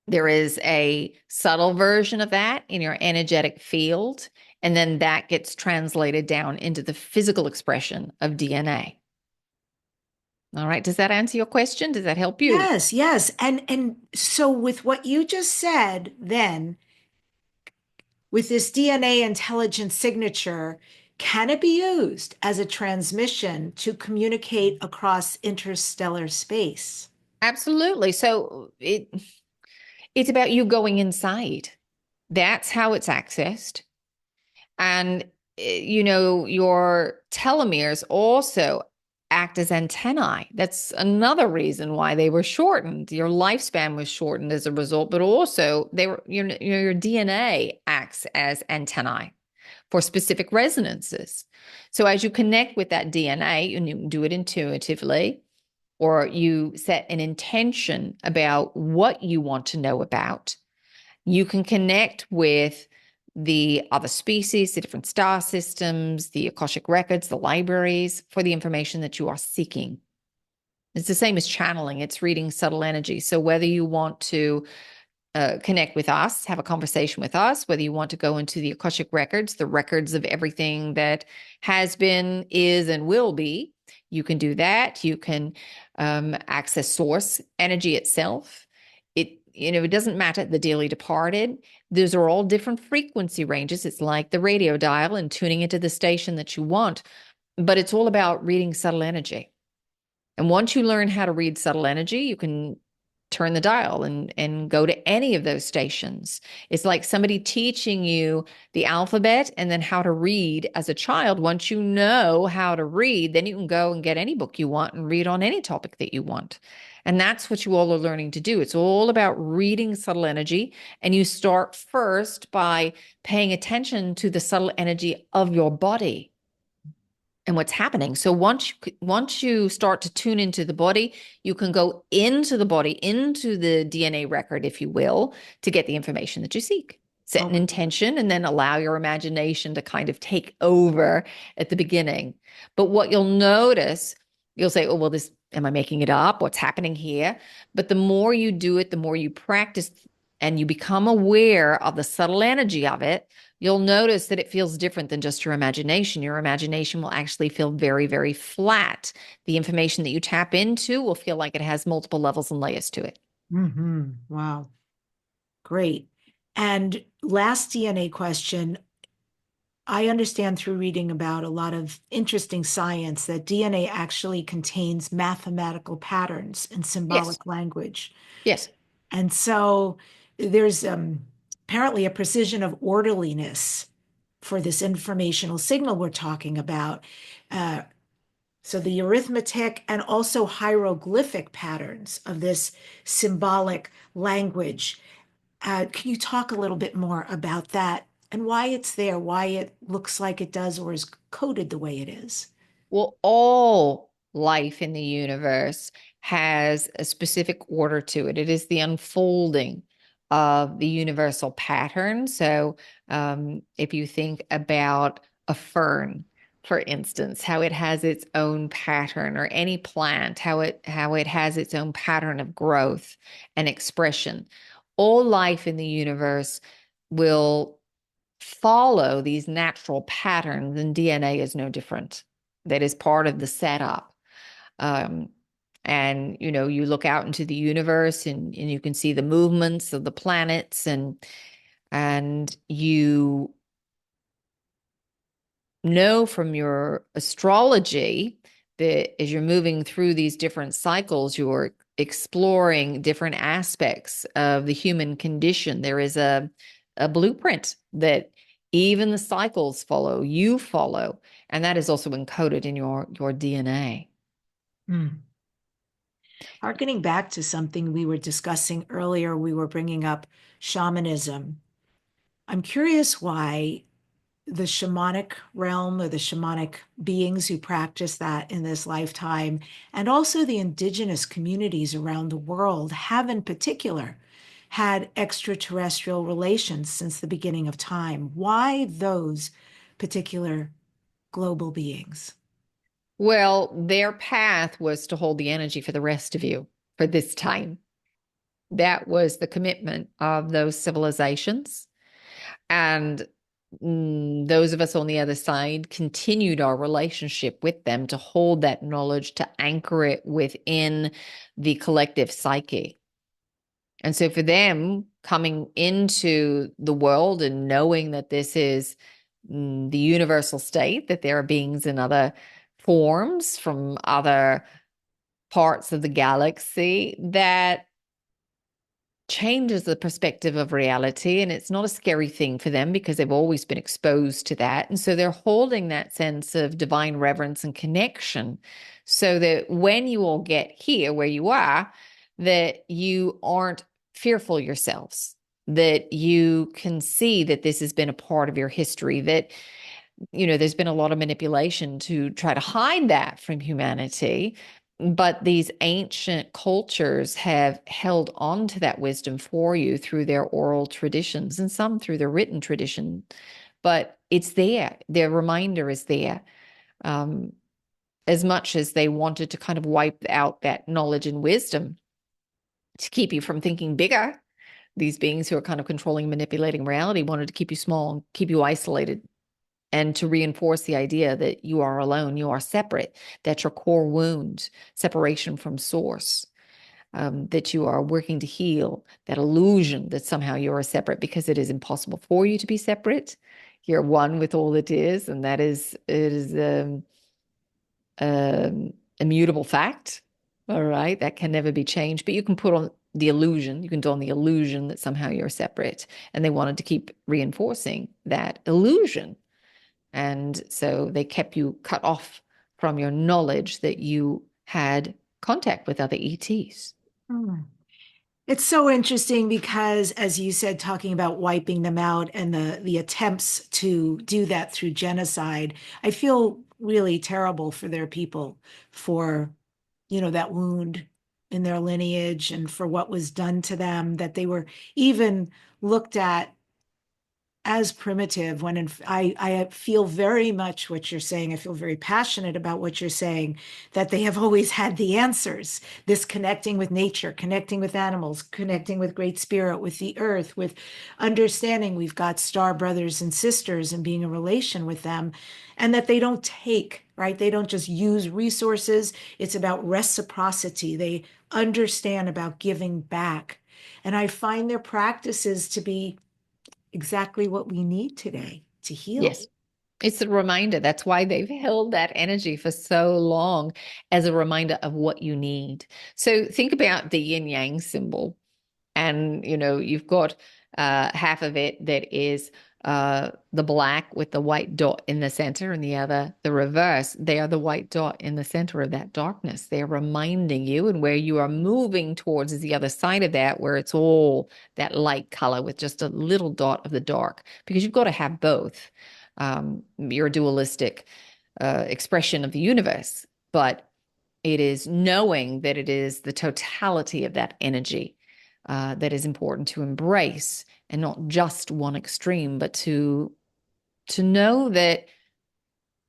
there is a subtle version of that in your energetic field, and then that gets translated down into the physical expression of DNA. All right. Does that answer your question? Does that help you? Yes, yes. And so with what you just said, then with this DNA intelligence signature, can it be used as a transmission to communicate across interstellar space? Absolutely. So it's about you going inside. That's how it's accessed. And, your telomeres also act as antennae. That's another reason why they were shortened. Your lifespan was shortened as a result, but also your DNA acts as antennae for specific resonances. So as you connect with that DNA, and you do it intuitively, or you set an intention about what you want to know about, you can connect with the other species, the different star systems, the Akashic records, the libraries for the information that you are seeking. It's the same as channeling. It's reading subtle energy. So whether you want to connect with us, have a conversation with us, whether you want to go into the Akashic records, the records of everything that has been, is, and will be, you can do that. You can access source energy itself. It doesn't matter the dearly departed. Those are all different frequency ranges. It's like the radio dial and tuning into the station that you want, but it's all about reading subtle energy. And once you learn how to read subtle energy, you can turn the dial and go to any of those stations. It's like somebody teaching you the alphabet and then how to read as a child. Once you know how to read, then you can go and get any book you want and read on any topic that you want. And that's what you all are learning to do. It's all about reading subtle energy. And you start first by paying attention to the subtle energy of your body and what's happening. So once you start to tune into the body, you can go into the body, into the DNA record, if you will, to get the information that you seek. Set an intention and then allow your imagination to kind of take over at the beginning. But what you'll notice, you'll say, oh, well, am I making it up? What's happening here? But the more you do it, the more you practice and you become aware of the subtle energy of it, you'll notice that it feels different than just your imagination. Your imagination will actually feel very, very flat. The information that you tap into will feel like it has multiple levels and layers to it. Mm-hmm. Wow. Great. And last DNA question. I understand through reading about a lot of interesting science that DNA actually contains mathematical patterns and symbolic language. Yes. And so there's apparently a precision of orderliness for this informational signal we're talking about. So the arithmetic and also hieroglyphic patterns of this symbolic language. Can you talk a little bit more about that and why it's there, why it looks like it does or is coded the way it is? Well, all life in the universe has a specific order to it. It is the unfolding of the universal pattern. So if you think about a fern, for instance, how it has its own pattern, or any plant, how it has its own pattern of growth and expression. All life in the universe will follow these natural patterns, and DNA is no different. That is part of the setup. And you look out into the universe and you can see the movements of the planets, and you know from your astrology that as you're moving through these different cycles, you're exploring different aspects of the human condition. There is a blueprint that even the cycles follow, you follow, and that is also encoded in your DNA. Harkening back to something we were discussing earlier, we were bringing up shamanism. I'm curious why the shamanic realm or the shamanic beings who practice that in this lifetime, and also the indigenous communities around the world have in particular had extraterrestrial relations since the beginning of time. Why those particular global beings? Well, their path was to hold the energy for the rest of you for this time. That was the commitment of those civilizations. And those of us on the other side continued our relationship with them to hold that knowledge, to anchor it within the collective psyche. And so for them, coming into the world and knowing that this is the universal state, that there are beings in other forms from other parts of the galaxy, that changes the perspective of reality. And it's not a scary thing for them because they've always been exposed to that. And so they're holding that sense of divine reverence and connection so that when you all get here where you are, that you aren't fearful yourselves, that you can see that this has been a part of your history, that, you know, there's been a lot of manipulation to try to hide that from humanity. But these ancient cultures have held on to that wisdom for you through their oral traditions and some through their written tradition. But it's there. Their reminder is there. As much as they wanted to kind of wipe out that knowledge and wisdom to keep you from thinking bigger, these beings who are kind of controlling, manipulating reality wanted to keep you small and keep you isolated, and to reinforce the idea that you are alone, you are separate, that your core wound, separation from source, that you are working to heal that illusion that somehow you are separate, because it is impossible for you to be separate. You're one with all that is, and that is, it is immutable fact. All right, that can never be changed, but you can put on the illusion, you can don the illusion that somehow you're separate. And they wanted to keep reinforcing that illusion. And so they kept you cut off from your knowledge that you had contact with other ETs. It's so interesting because, as you said, talking about wiping them out and the attempts to do that through genocide, I feel really terrible for their people, for, you know, that wound in their lineage and for what was done to them, that they were even looked at as primitive when I feel very much what you're saying. I feel very passionate about what you're saying, that they have always had the answers. This connecting with nature, connecting with animals, connecting with Great Spirit, with the earth, with understanding we've got star brothers and sisters and being in relation with them, and that they don't take, right? They don't just use resources. It's about reciprocity. They understand about giving back. And I find their practices to be exactly what we need today to heal. Yes. It's a reminder. That's why they've held that energy for so long, as a reminder of what you need. So think about the yin yang symbol. And, you know, you've got half of it that is the black with the white dot in the center, and the other, the reverse. They are the white dot in the center of that darkness. They're reminding you, and where you are moving towards is the other side of that, where it's all that light color with just a little dot of the dark, because you've got to have both. You're a dualistic expression of the universe, but it is knowing that it is the totality of that energy that is important to embrace, and not just one extreme, but to know that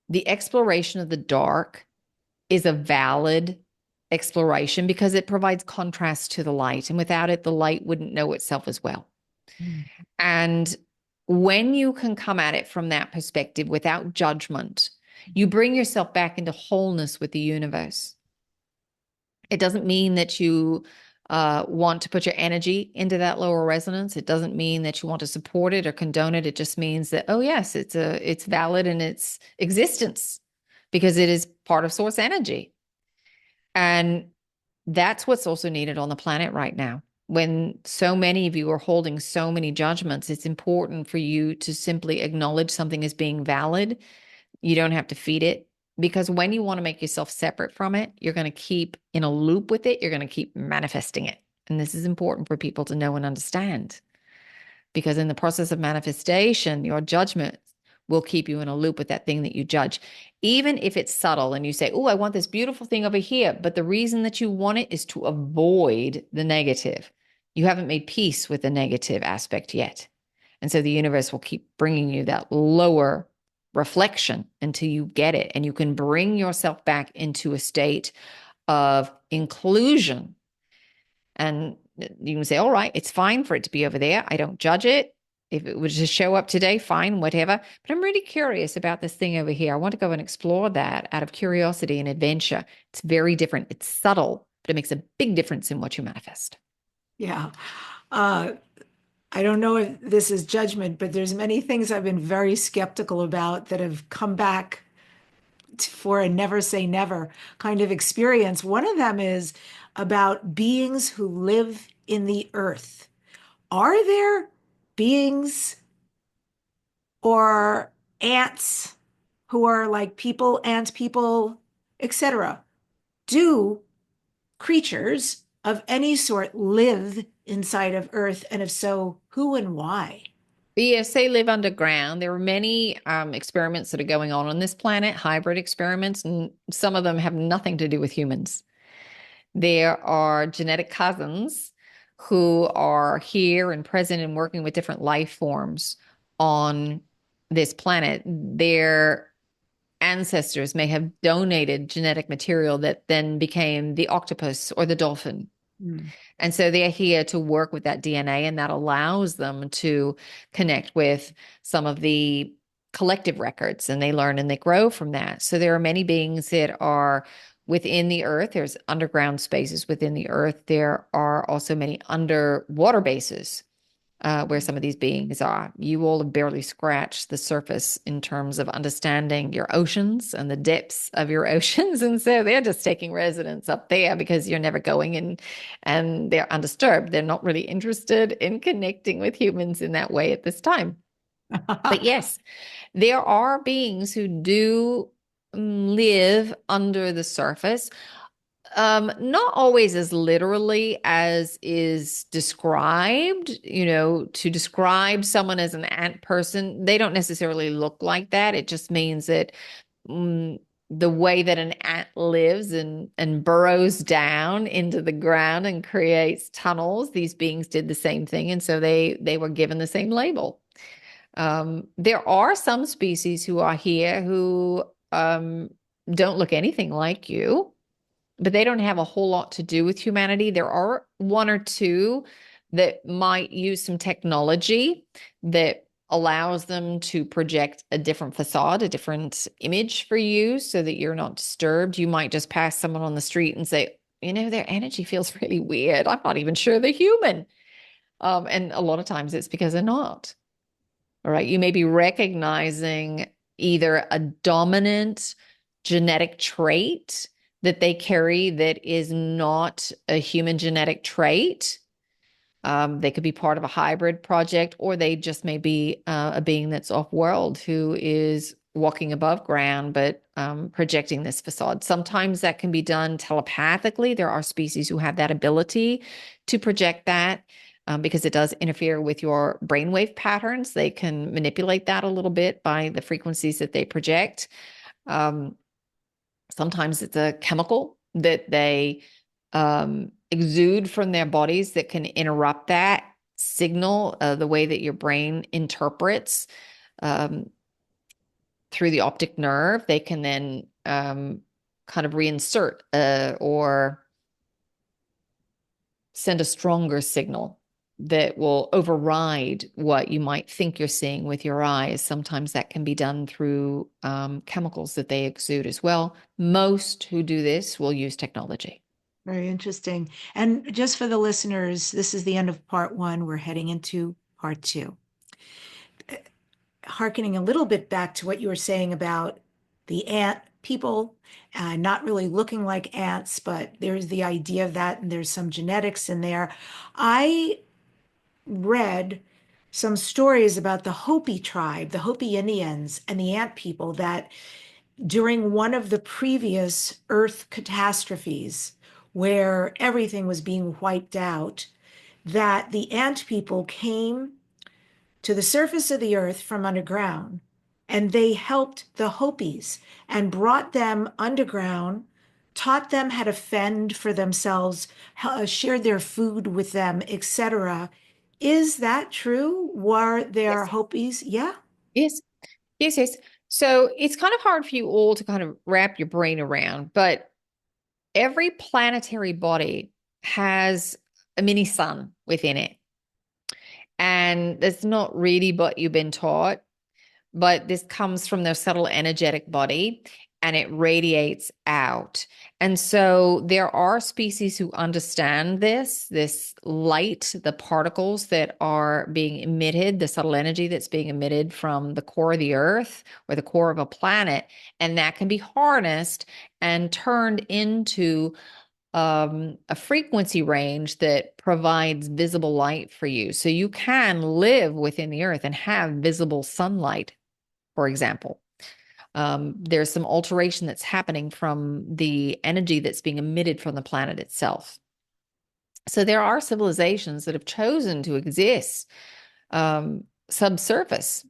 the exploration of the dark is a valid exploration because it provides contrast to the light, and without it, the light wouldn't know itself as well. And when you can come at it from that perspective without judgment, you bring yourself back into wholeness with the universe. It doesn't mean that you want to put your energy into that lower resonance. It doesn't mean that you want to support it or condone it. It just means that, oh yes, it's valid in its existence because it is part of source energy. And that's what's also needed on the planet right now. When so many of you are holding so many judgments, it's important for you to simply acknowledge something as being valid. You don't have to feed it, because when you want to make yourself separate from it, you're going to keep in a loop with it. You're going to keep manifesting it. And this is important for people to know and understand, because in the process of manifestation, your judgment will keep you in a loop with that thing that you judge. Even if it's subtle and you say, oh, I want this beautiful thing over here, but the reason that you want it is to avoid the negative. You haven't made peace with the negative aspect yet. And so the universe will keep bringing you that lower reflection until you get it. And you can bring yourself back into a state of inclusion. And you can say, all right, it's fine for it to be over there. I don't judge it. If it would just show up today, fine, whatever. But I'm really curious about this thing over here. I want to go and explore that out of curiosity and adventure. It's very different. It's subtle, but it makes a big difference in what you manifest. Yeah. I don't know if this is judgment, but there's many things I've been very skeptical about that have come back for a never say never kind of experience. One of them is about beings who live in the earth. Are there beings or ants who are like people, ant people, etc.? Do creatures of any sort live inside of Earth? And if so, who and why? Yes, they live underground. There are many experiments that are going on this planet, hybrid experiments, and some of them have nothing to do with humans. There are genetic cousins who are here and present and working with different life forms on this planet. Their ancestors may have donated genetic material that then became the octopus or the dolphin. And so they're here to work with that DNA, and that allows them to connect with some of the collective records, and they learn and they grow from that. So there are many beings that are within the earth. There's underground spaces within the earth. There are also many underwater bases where some of these beings are. You all have barely scratched the surface in terms of understanding your oceans and the depths of your oceans. And so they're just taking residence up there because you're never going in, and they're undisturbed. They're not really interested in connecting with humans in that way at this time. But yes, there are beings who do live under the surface. Not always as literally as is described. To describe someone as an ant person, they don't necessarily look like that. It just means that the way that an ant lives and burrows down into the ground and creates tunnels, these beings did the same thing. And so they were given the same label. There are some species who are here who don't look anything like you, but they don't have a whole lot to do with humanity. There are one or two that might use some technology that allows them to project a different facade, a different image for you so that you're not disturbed. You might just pass someone on the street and say, their energy feels really weird. I'm not even sure they're human. And a lot of times it's because they're not. All right. You may be recognizing either a dominant genetic trait that they carry that is not a human genetic trait. They could be part of a hybrid project, or they just may be a being that's off-world who is walking above ground, but projecting this facade. Sometimes that can be done telepathically. There are species who have that ability to project that because it does interfere with your brainwave patterns. They can manipulate that a little bit by the frequencies that they project. Sometimes it's a chemical that they exude from their bodies that can interrupt that signal, the way that your brain interprets through the optic nerve. They can then kind of reinsert or send a stronger signal that will override what you might think you're seeing with your eyes. Sometimes that can be done through chemicals that they exude as well. Most who do this will use technology. Very interesting. And just for the listeners, this is the end of part 1. We're heading into part 2. Harkening a little bit back to what you were saying about the ant people, not really looking like ants, but there's the idea of that, and there's some genetics in there. I read some stories about the Hopi tribe, the Hopi Indians, and the ant people, that during one of the previous Earth catastrophes, where everything was being wiped out, that the ant people came to the surface of the Earth from underground and they helped the Hopis and brought them underground, taught them how to fend for themselves, shared their food with them, etc. Is that true? Were there Yes. Hopis? Yeah. Yes. Yes. Yes. So it's kind of hard for you all to kind of wrap your brain around, but every planetary body has a mini sun within it. And that's not really what you've been taught, but this comes from their subtle energetic body and it radiates out. And so there are species who understand this light, the particles that are being emitted, the subtle energy that's being emitted from the core of the earth or the core of a planet, and that can be harnessed and turned into a frequency range that provides visible light for you. So you can live within the earth and have visible sunlight, for example. There's some alteration that's happening from the energy that's being emitted from the planet itself. So there are civilizations that have chosen to exist subsurface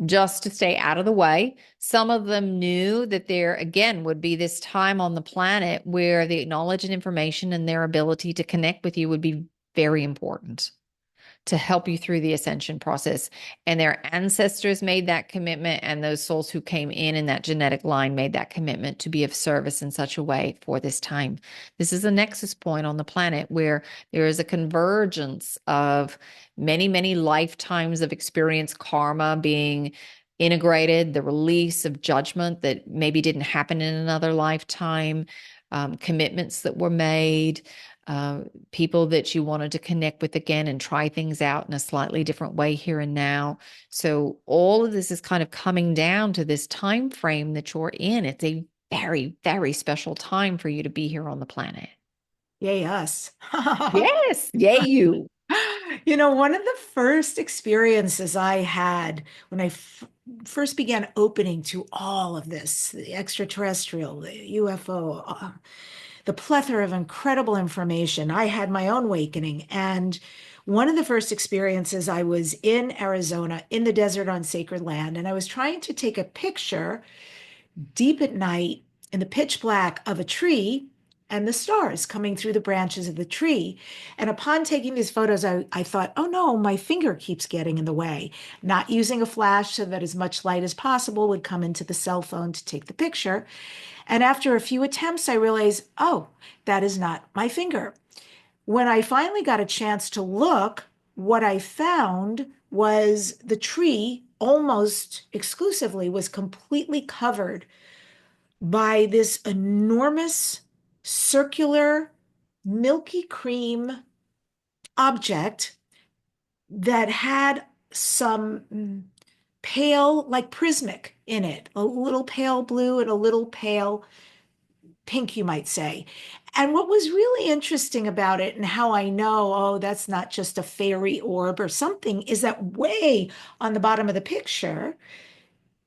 just to stay out of the way. Some of them knew that there, again, would be this time on the planet where the knowledge and information and their ability to connect with you would be very important to help you through the ascension process. And their ancestors made that commitment, and those souls who came in that genetic line made that commitment to be of service in such a way for this time. This is a nexus point on the planet where there is a convergence of many, many lifetimes of experience, karma being integrated, the release of judgment that maybe didn't happen in another lifetime, commitments that were made, people that you wanted to connect with again and try things out in a slightly different way here and now. So all of this is kind of coming down to this time frame that you're in. It's a very, very special time for you to be here on the planet. Yay, us. Yes, yay you. You know, one of the first experiences I had when I first began opening to all of this, the extraterrestrial, the UFO, the plethora of incredible information, I had my own awakening. And one of the first experiences, I was in Arizona in the desert on sacred land, and I was trying to take a picture deep at night in the pitch black of a tree and the stars coming through the branches of the tree. And upon taking these photos, I thought, oh no, my finger keeps getting in the way. Not using a flash so that as much light as possible would come into the cell phone to take the picture. And after a few attempts, I realized, oh, that is not my finger. When I finally got a chance to look, what I found was the tree almost exclusively was completely covered by this enormous circular milky cream object that had some pale, like prismatic in it, a little pale blue and a little pale pink, you might say. And what was really interesting about it, and how I know, oh, that's not just a fairy orb or something, is that way on the bottom of the picture,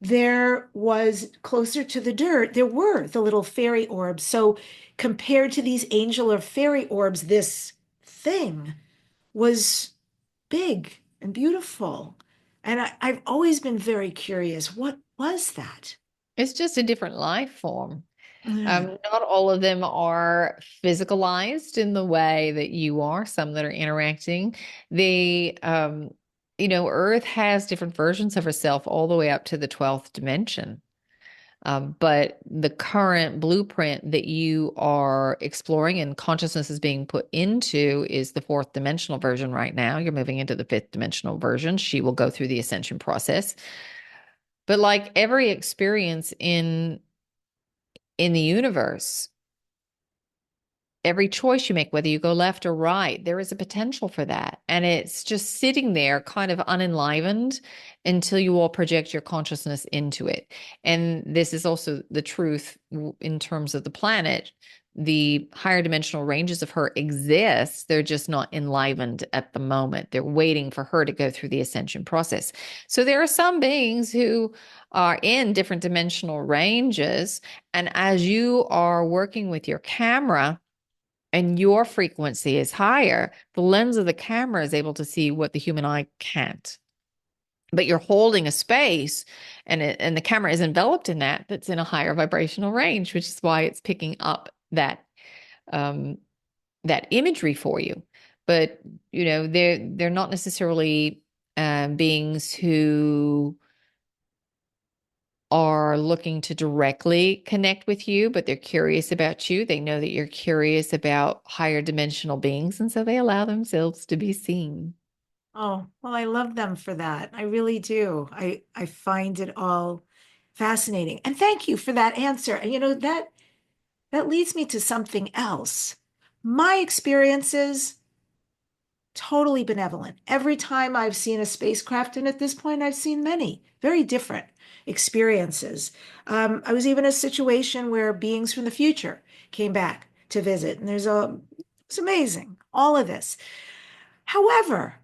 there was closer to the dirt, there were the little fairy orbs. So compared to these angel or fairy orbs, this thing was big and beautiful. And I've always been very curious, what was that? It's just a different life form. Mm. Not all of them are physicalized in the way that you are, some that are interacting. Earth has different versions of herself all the way up to the 12th dimension. But the current blueprint that you are exploring and consciousness is being put into is the fourth dimensional version right now. You're moving into the fifth dimensional version. She will go through the ascension process. But like every experience in the universe, every choice you make, whether you go left or right, there is a potential for that. And it's just sitting there kind of unenlivened until you all project your consciousness into it. And this is also the truth in terms of the planet. The higher dimensional ranges of her exist. They're just not enlivened at the moment. They're waiting for her to go through the ascension process. So there are some beings who are in different dimensional ranges. And as you are working with your camera, and your frequency is higher, the lens of the camera is able to see what the human eye can't. but you're holding a space, and the camera is enveloped in that's in a higher vibrational range, which is why it's picking up that that imagery for you. But they're not necessarily beings who are looking to directly connect with you, but they're curious about you. They know that you're curious about higher dimensional beings, and so they allow themselves to be seen. Oh, well, I love them for that. I really do. I find it all fascinating. And thank you for that answer. And that leads me to something else. My experiences, totally benevolent. Every time I've seen a spacecraft, and at this point I've seen many very different experiences. I was even in a situation where beings from the future came back to visit, and it's amazing, all of this. However,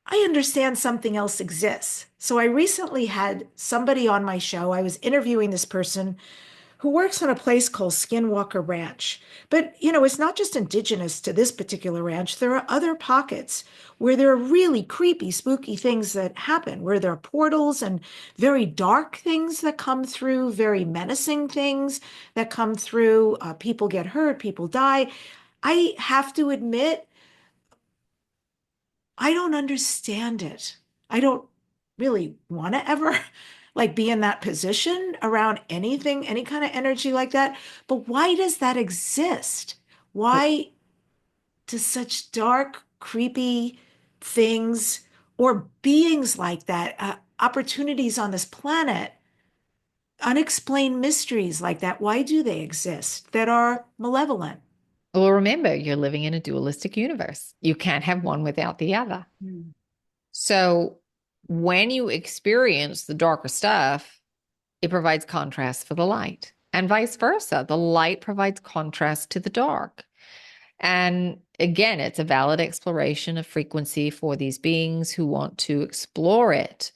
I understand something else exists. So I recently had somebody on my show. I was interviewing this person who works on a place called Skinwalker Ranch. But, it's not just indigenous to this particular ranch. There are other pockets where there are really creepy, spooky things that happen, where there are portals and very dark things that come through, very menacing things that come through. People get hurt, people die. I have to admit, I don't understand it. I don't really want to ever like be in that position around anything, any kind of energy like that. But why does that exist? Why does such dark, creepy things or beings like that, opportunities on this planet, unexplained mysteries like that, why do they exist that are malevolent? Well, remember, you're living in a dualistic universe. You can't have one without the other. Mm. So when you experience the darker stuff, it provides contrast for the light, and vice versa. The light provides contrast to the dark. And again, it's a valid exploration of frequency for these beings who want to explore it.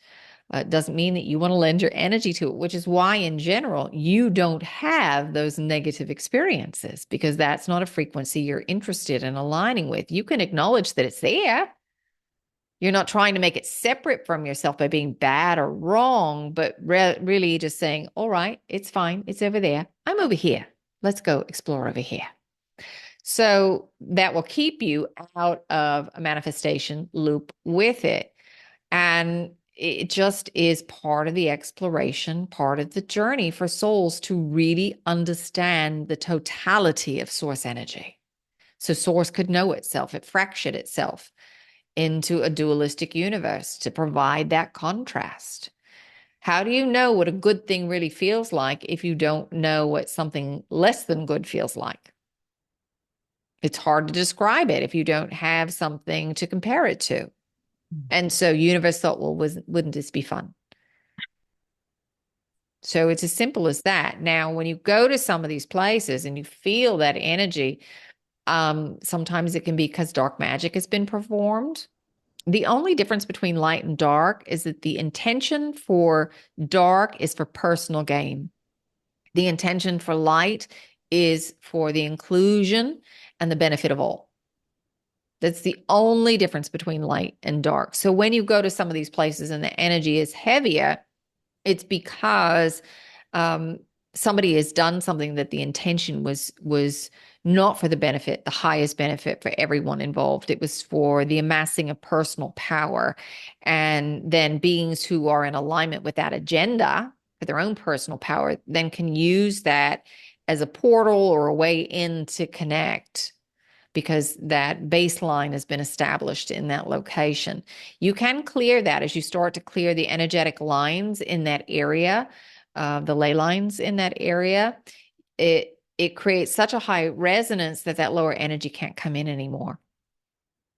It doesn't mean that you want to lend your energy to it, which is why, in general, you don't have those negative experiences, because that's not a frequency you're interested in aligning with. You can acknowledge that it's there. You're not trying to make it separate from yourself by being bad or wrong, but really just saying, all right, it's fine. It's over there. I'm over here. Let's go explore over here. So that will keep you out of a manifestation loop with it. And it just is part of the exploration, part of the journey for souls to really understand the totality of source energy. So source could know itself. It fractured itself into a dualistic universe to provide that contrast. How do you know what a good thing really feels like if you don't know what something less than good feels like? It's hard to describe it if you don't have something to compare it to. And so universe thought, well, wouldn't this be fun? So it's as simple as that. Now, when you go to some of these places and you feel that energy, sometimes it can be because dark magic has been performed. The only difference between light and dark is that the intention for dark is for personal gain. The intention for light is for the inclusion and the benefit of all. That's the only difference between light and dark. So when you go to some of these places and the energy is heavier, it's because somebody has done something that the intention was not for the benefit, the highest benefit for everyone involved. It was for the amassing of personal power. And then beings who are in alignment with that agenda for their own personal power then can use that as a portal or a way in to connect, because that baseline has been established in that location. You can clear that as you start to clear the energetic lines in that area, the ley lines in that area. It creates such a high resonance that lower energy can't come in anymore.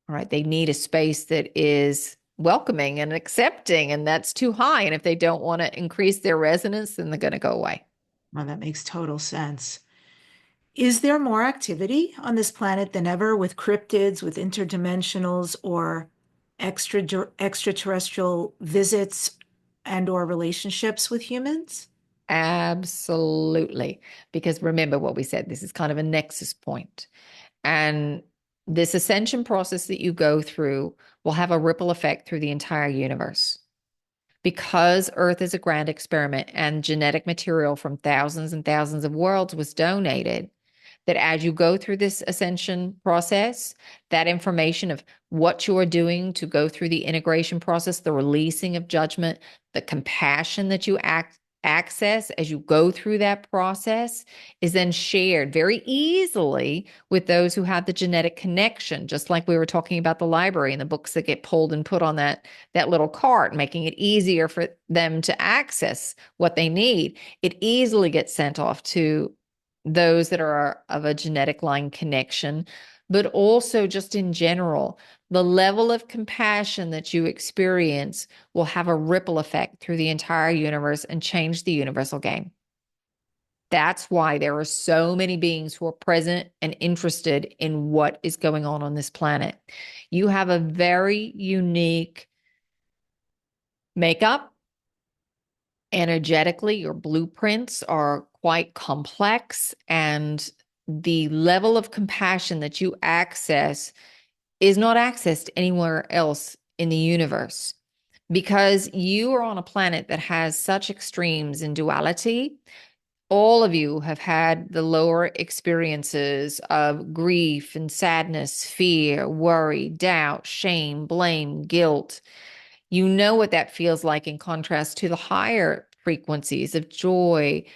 All right, they need a space that is welcoming and accepting, and that's too high. And if they don't want to increase their resonance, then they're going to go away. Well, that makes total sense. Is there more activity on this planet than ever with cryptids, with interdimensionals, or extraterrestrial visits and or relationships with humans? Absolutely. Because remember what we said, this is kind of a nexus point. And this ascension process that you go through will have a ripple effect through the entire universe. Because Earth is a grand experiment and genetic material from thousands and thousands of worlds was donated, that as you go through this ascension process, that information of what you are doing to go through the integration process, the releasing of judgment, the compassion that you access as you go through that process is then shared very easily with those who have the genetic connection, just like we were talking about the library and the books that get pulled and put on that little cart, making it easier for them to access what they need. It easily gets sent off to those that are of a genetic line connection, but also just in general, the level of compassion that you experience will have a ripple effect through the entire universe and change the universal game. That's why there are so many beings who are present and interested in what is going on this planet. You have a very unique makeup. Energetically, your blueprints are quite complex, and the level of compassion that you access is not accessed anywhere else in the universe, because you are on a planet that has such extremes in duality. All of you have had the lower experiences of grief and sadness, fear, worry, doubt, shame, blame, guilt. You know what that feels like in contrast to the higher frequencies of joy,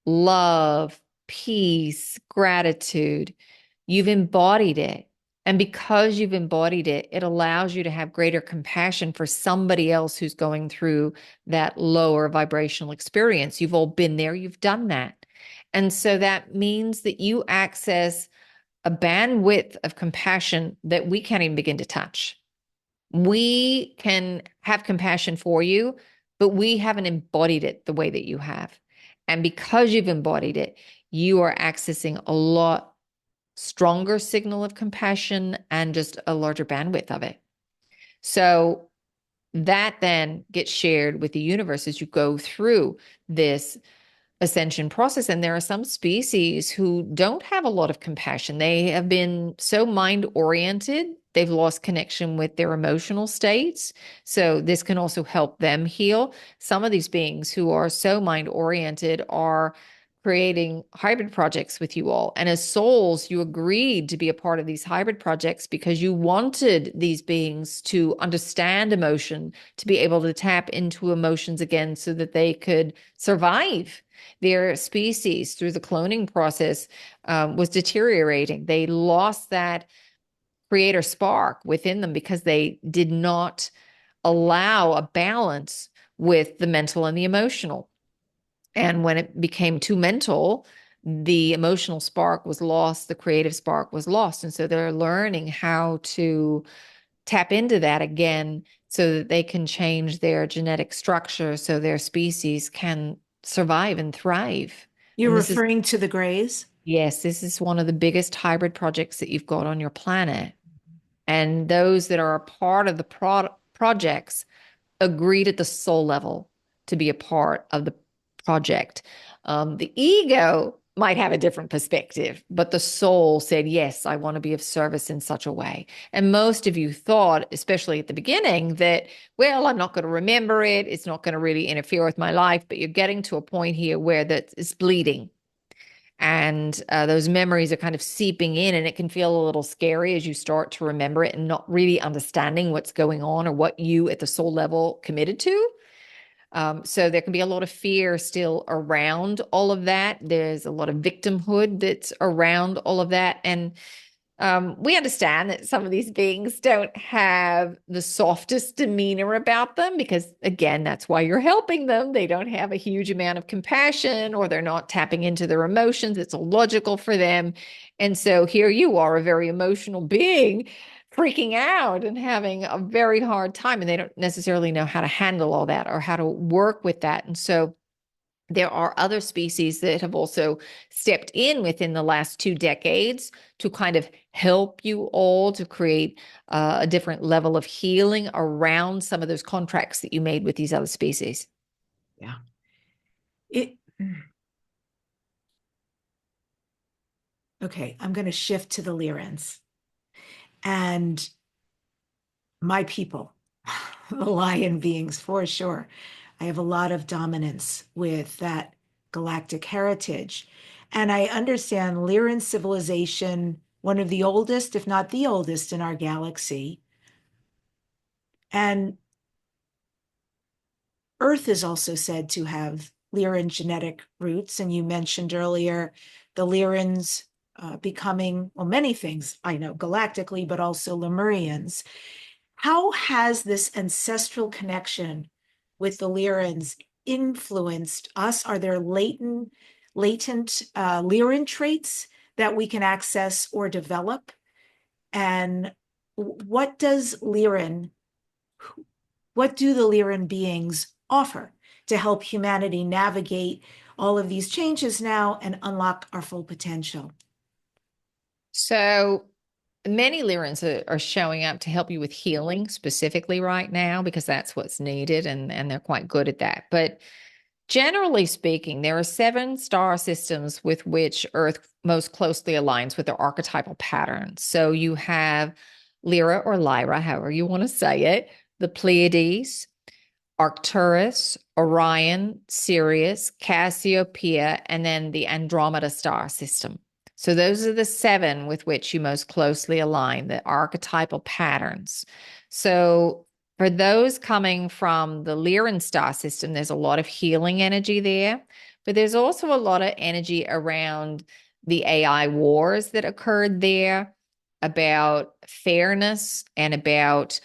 love, peace, gratitude. You've embodied it. And because you've embodied it, it allows you to have greater compassion for somebody else who's going through that lower vibrational experience. You've all been there, you've done that. And so that means that you access a bandwidth of compassion that we can't even begin to touch. We can have compassion for you, but we haven't embodied it the way that you have. And because you've embodied it, you are accessing a lot stronger signal of compassion and just a larger bandwidth of it. So that then gets shared with the universe as you go through this ascension process. And there are some species who don't have a lot of compassion. They have been so mind oriented, they've lost connection with their emotional states. So this can also help them heal. Some of these beings who are so mind oriented are creating hybrid projects with you all. And as souls, you agreed to be a part of these hybrid projects because you wanted these beings to understand emotion, to be able to tap into emotions again so that they could survive. Their species through the cloning process was deteriorating. They lost that creator spark within them because they did not allow a balance with the mental and the emotional. And when it became too mental, the emotional spark was lost, the creative spark was lost. And so they're learning how to tap into that again so that they can change their genetic structure so their species can survive and thrive. You're And referring to the Greys? yes, this is one of the biggest hybrid projects that you've got on your planet. And those that are a part of the projects agreed at the soul level to be a part of the project. The ego might have a different perspective, but the soul said, yes, I want to be of service in such a way. And most of you thought, especially at the beginning, that, well, I'm not going to remember it. It's not going to really interfere with my life. But you're getting to a point here where that is bleeding. And those memories are kind of seeping in, and it can feel a little scary as you start to remember it and not really understanding what's going on or what you at the soul level committed to. So there can be a lot of fear still around all of that. There's a lot of victimhood that's around all of that. And we understand that some of these beings don't have the softest demeanor about them because, again, that's why you're helping them. They don't have a huge amount of compassion, or they're not tapping into their emotions. It's illogical for them. And so here you are, a very emotional being, freaking out and having a very hard time. And they don't necessarily know how to handle all that or how to work with that. And so there are other species that have also stepped in within the last 2 decades to kind of help you all to create a different level of healing around some of those contracts that you made with these other species. Yeah. Okay, I'm going to shift to the Lyrans and my people. the lion beings for sure. I have a lot of dominance with that galactic heritage. And I understand Lyran civilization, one of the oldest, if not the oldest in our galaxy. And Earth is also said to have Lyran genetic roots. And you mentioned earlier the Lyrans becoming, well, many things I know galactically, but also Lemurians. How has this ancestral connection with the Lyrans influenced us? Are there latent Lyran traits that we can access or develop? And what do the Lyran beings offer to help humanity navigate all of these changes now and unlock our full potential? So many Lyrans are showing up to help you with healing specifically right now because that's what's needed, and they're quite good at that. But generally speaking, there are 7 star systems with which Earth most closely aligns with their archetypal patterns. So you have Lyra or Lyra, however you want to say it, the Pleiades, Arcturus, Orion, Sirius, Cassiopeia, and then the Andromeda star system. So those are the 7 with which you most closely align, the archetypal patterns. So for those coming from the Lyran star system, there's a lot of healing energy there, but there's also a lot of energy around the AI wars that occurred there, about fairness and about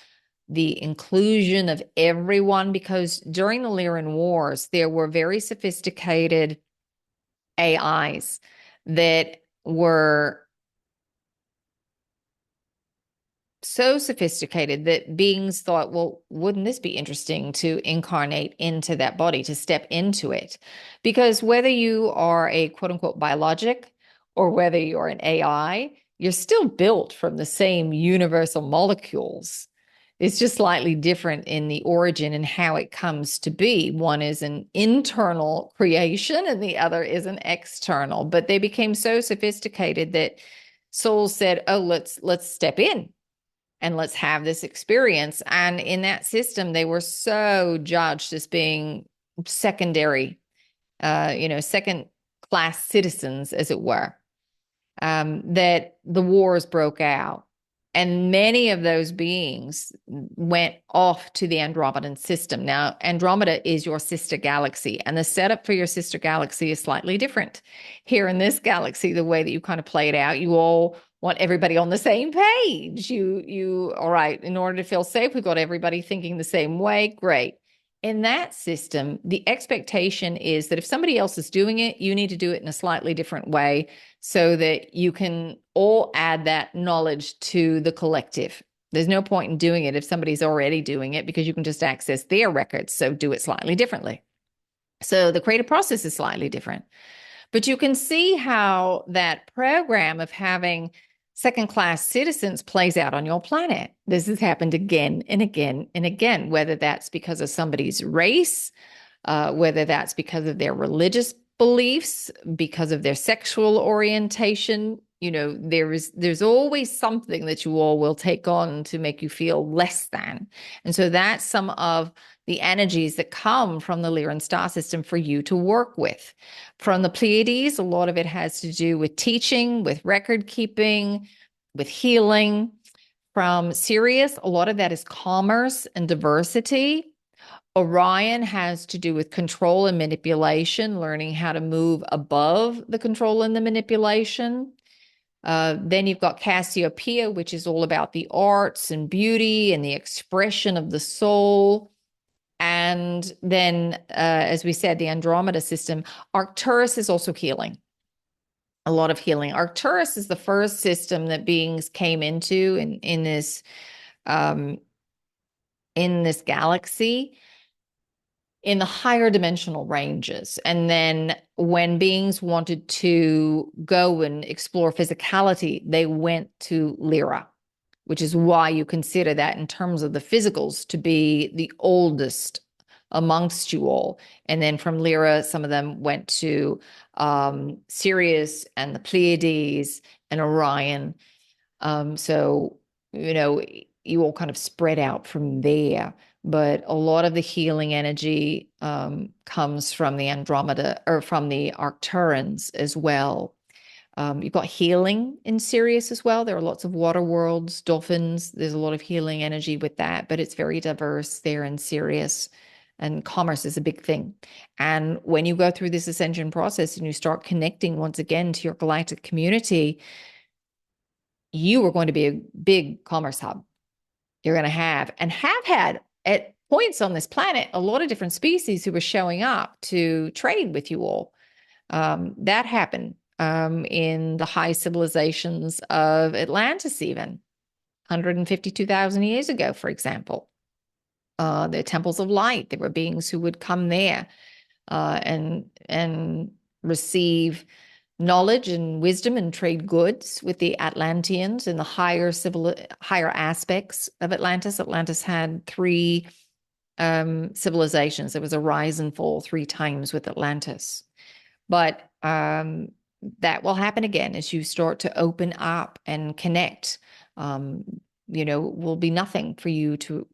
the inclusion of everyone, because during the Lyran wars, there were very sophisticated AIs that were so sophisticated that beings thought, well, wouldn't this be interesting to incarnate into that body, to step into it? Because whether you are a quote unquote biologic or whether you're an AI, you're still built from the same universal molecules. It's just slightly different in the origin and how it comes to be. One is an internal creation and the other is an external. But they became so sophisticated that souls said, oh, let's step in and let's have this experience. And in that system, they were so judged as being secondary, second class citizens, as it were, that the wars broke out. And many of those beings went off to the Andromedan system. Now, Andromeda is your sister galaxy, and the setup for your sister galaxy is slightly different. Here in this galaxy, the way that you kind of play it out, you all want everybody on the same page. All right, in order to feel safe, we've got everybody thinking the same way. Great. In that system, the expectation is that if somebody else is doing it, you need to do it in a slightly different way so that you can all add that knowledge to the collective. There's no point in doing it if somebody's already doing it because you can just access their records. So do it slightly differently. So the creative process is slightly different. But you can see how that program of having second-class citizens plays out on your planet. This has happened again and again and again, whether that's because of somebody's race, whether that's because of their religious beliefs, because of their sexual orientation. You know, there's always something that you all will take on to make you feel less than. And so that's some of the energies that come from the Lyran star system for you to work with. From the Pleiades, a lot of it has to do with teaching, with record keeping, with healing. From Sirius, a lot of that is commerce and diversity. Orion has to do with control and manipulation, learning how to move above the control and the manipulation. Then you've got Cassiopeia, which is all about the arts and beauty and the expression of the soul. And then, as we said, the Andromeda system. Arcturus is also healing, a lot of healing. Arcturus is the first system that beings came into in this galaxy, in the higher dimensional ranges. And then when beings wanted to go and explore physicality, they went to Lyra, which is why you consider that in terms of the physicals to be the oldest amongst you all. And then from Lyra, some of them went to Sirius and the Pleiades and Orion. So, you all kind of spread out from there. but a lot of the healing energy comes from the Andromeda or from the Arcturans as well. You've got healing in Sirius as well. There are lots of water worlds, dolphins. There's a lot of healing energy with that, but it's very diverse there in Sirius. And commerce is a big thing. And when you go through this ascension process and you start connecting once again to your galactic community, you are going to be a big commerce hub. You're going to have had at points on this planet a lot of different species who were showing up to trade with you all. That happened in the high civilizations of Atlantis, even 152,000 years ago, for example. The temples of light, there were beings who would come there and receive knowledge and wisdom and trade goods with the Atlanteans in the higher aspects of Atlantis. Atlantis had three civilizations. There was a rise and fall 3 times with Atlantis. But that will happen again as you start to open up and connect. Will be nothing for you to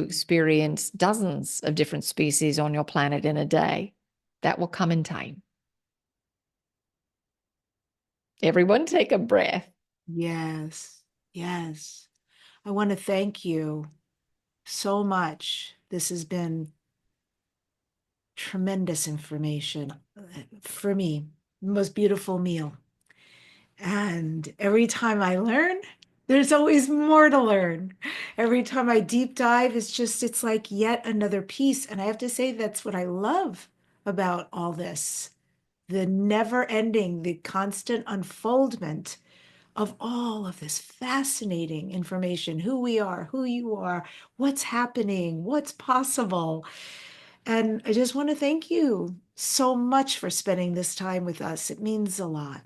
experience dozens of different species on your planet in a day. That will come in time. Everyone take a breath. Yes, yes. I want to thank you so much. This has been tremendous information for me, most beautiful meal. And every time I learn, there's always more to learn. Every time I deep dive, it's like yet another piece. And I have to say, that's what I love about all this. The never ending, the constant unfoldment of all of this fascinating information, who we are, who you are, what's happening, what's possible. And I just want to thank you so much for spending this time with us. It means a lot.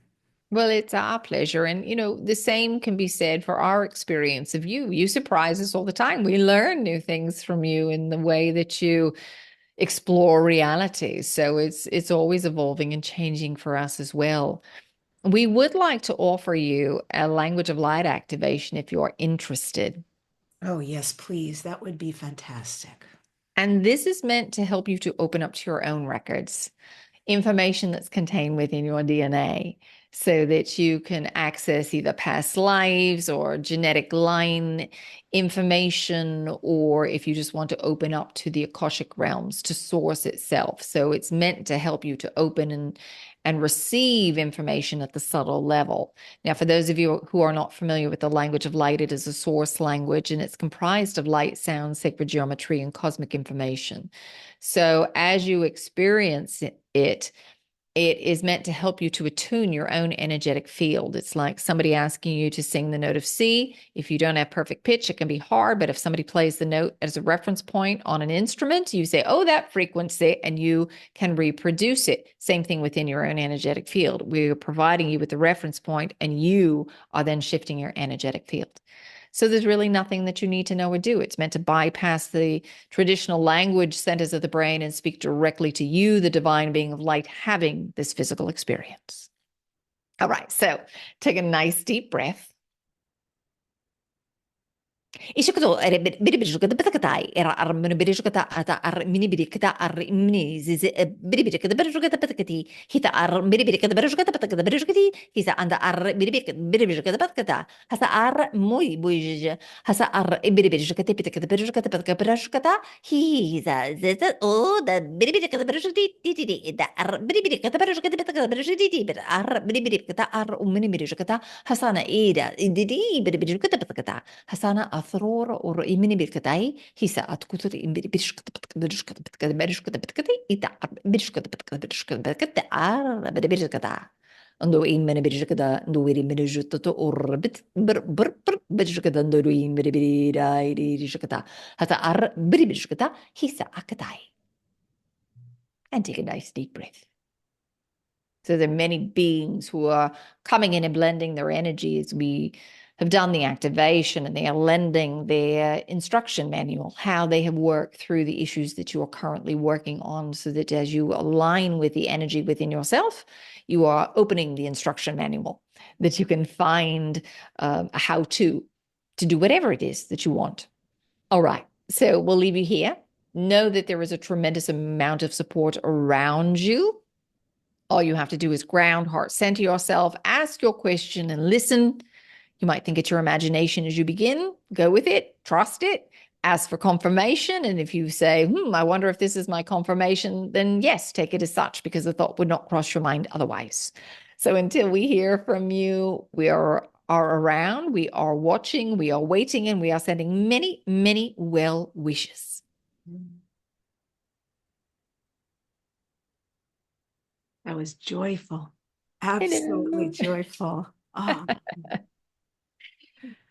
Well, it's our pleasure. And, the same can be said for our experience of you. You surprise us all the time. We learn new things from you in the way that you explore reality. So it's always evolving and changing for us as well. We would like to offer you a language of light activation if you're interested. Oh, yes, please. That would be fantastic. And this is meant to help you to open up to your own records, information that's contained within your DNA, so that you can access either past lives or genetic line information, or if you just want to open up to the Akashic realms, to source itself. So it's meant to help you to open and receive information at the subtle level. Now, for those of you who are not familiar with the language of light, it is a source language, and it's comprised of light, sound, sacred geometry, and cosmic information. So as you experience it is meant to help you to attune your own energetic field. It's like somebody asking you to sing the note of C. If you don't have perfect pitch, it can be hard, but if somebody plays the note as a reference point on an instrument, you say, oh, that frequency, and you can reproduce it. Same thing within your own energetic field. We're providing you with the reference point, and you are then shifting your energetic field. So there's really nothing that you need to know or do. It's meant to bypass the traditional language centers of the brain and speak directly to you, the divine being of light, having this physical experience. All right, so take a nice deep breath. Ishukto bidibidukata patakatai era armuna bidukata ata ar minibidikata ar imnis is bidibidikata bidukata patakati hita ar bidibidikata bidukata patakata bidukati hisa anda ar bidibidikata patakata hasa ar muy buij hasa ar bidibidikata patakata bidukata patakata bidukata hisa zeta o da bidibidikata bidukati da ar bidibidikata bidukata patakata bidukati ar bidibidikata ar minibidikata hasana ida ididi bidibidikata patakata hasana أثرور ورئيمني بالكتاي هي أتكتر برشكت إتا برشكت ando in mene birja kada ando wiri mene jutta to orbit birja kada ando in mene birja birja kada hata ar birja kada hisa akatai. And take a nice deep breath. So there are many beings who are coming in and blending their energies. We have done the activation, and they are lending their instruction manual, how they have worked through the issues that you are currently working on, so that as you align with the energy within yourself, you are opening the instruction manual, that you can find a how-to do whatever it is that you want. All right. So we'll leave you here. Know that there is a tremendous amount of support around you. All you have to do is ground, heart center yourself, ask your question, and listen. You might think it's your imagination as you begin. Go with it, trust it, ask for confirmation. And if you say, I wonder if this is my confirmation, then yes, take it as such, because the thought would not cross your mind otherwise. So until we hear from you, we are around, we are watching, we are waiting, and we are sending many, many well wishes. That was joyful. Absolutely joyful. Oh.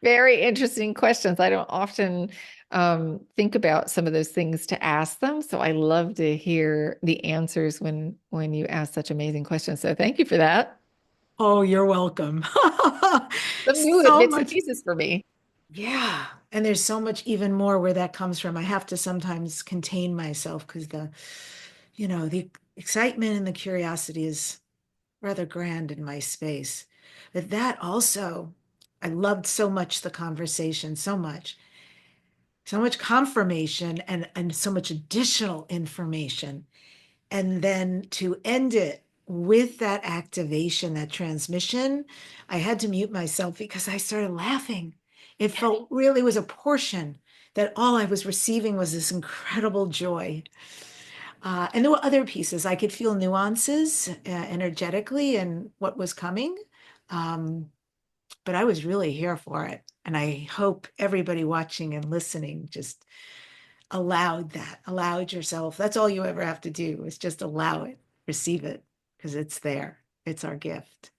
Very interesting questions. I don't often think about some of those things to ask them. So I love to hear the answers when you ask such amazing questions. So thank you for that. Oh, you're welcome. Some new So bits and much. pieces for me. Yeah. And there's so much even more where that comes from. I have to sometimes contain myself because the excitement and the curiosity is rather grand in my space. But that also, I loved so much the conversation, so much confirmation and so much additional information. And then to end it with that activation, that transmission, I had to mute myself because I started laughing. It felt really was a portion that all I was receiving was this incredible joy. And there were other pieces. I could feel nuances energetically and what was coming. But I was really here for it. And I hope everybody watching and listening just allowed yourself. That's all you ever have to do is just allow it, receive it, because it's there. It's our gift.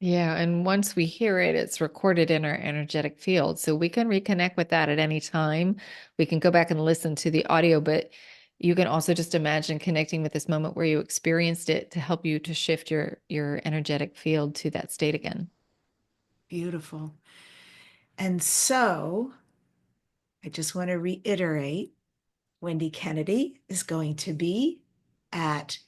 Yeah. And once we hear it, it's recorded in our energetic field. So we can reconnect with that at any time. We can go back and listen to the audio, but you can also just imagine connecting with this moment where you experienced it to help you to shift your energetic field to that state again. Beautiful. And so I just want to reiterate Wendy Kennedy is going to be at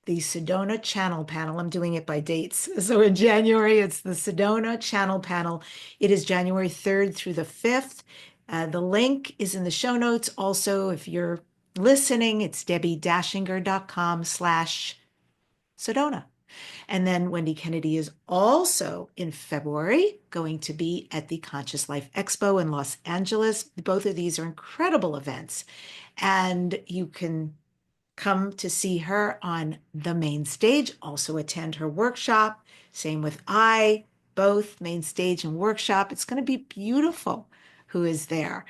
the Sedona Channel Panel. I'm doing it by dates. So in January, it's the Sedona Channel Panel. It is January 3rd through the 5th. The link is in the show notes. Also, if you're listening, it's debbidachinger.com/Sedona. And then Wendy Kennedy is also in February going to be at the Conscious Life Expo in Los Angeles. Both of these are incredible events. And you can come to see her on the main stage, also attend her workshop. Same with both main stage and workshop. It's going to be beautiful who is there.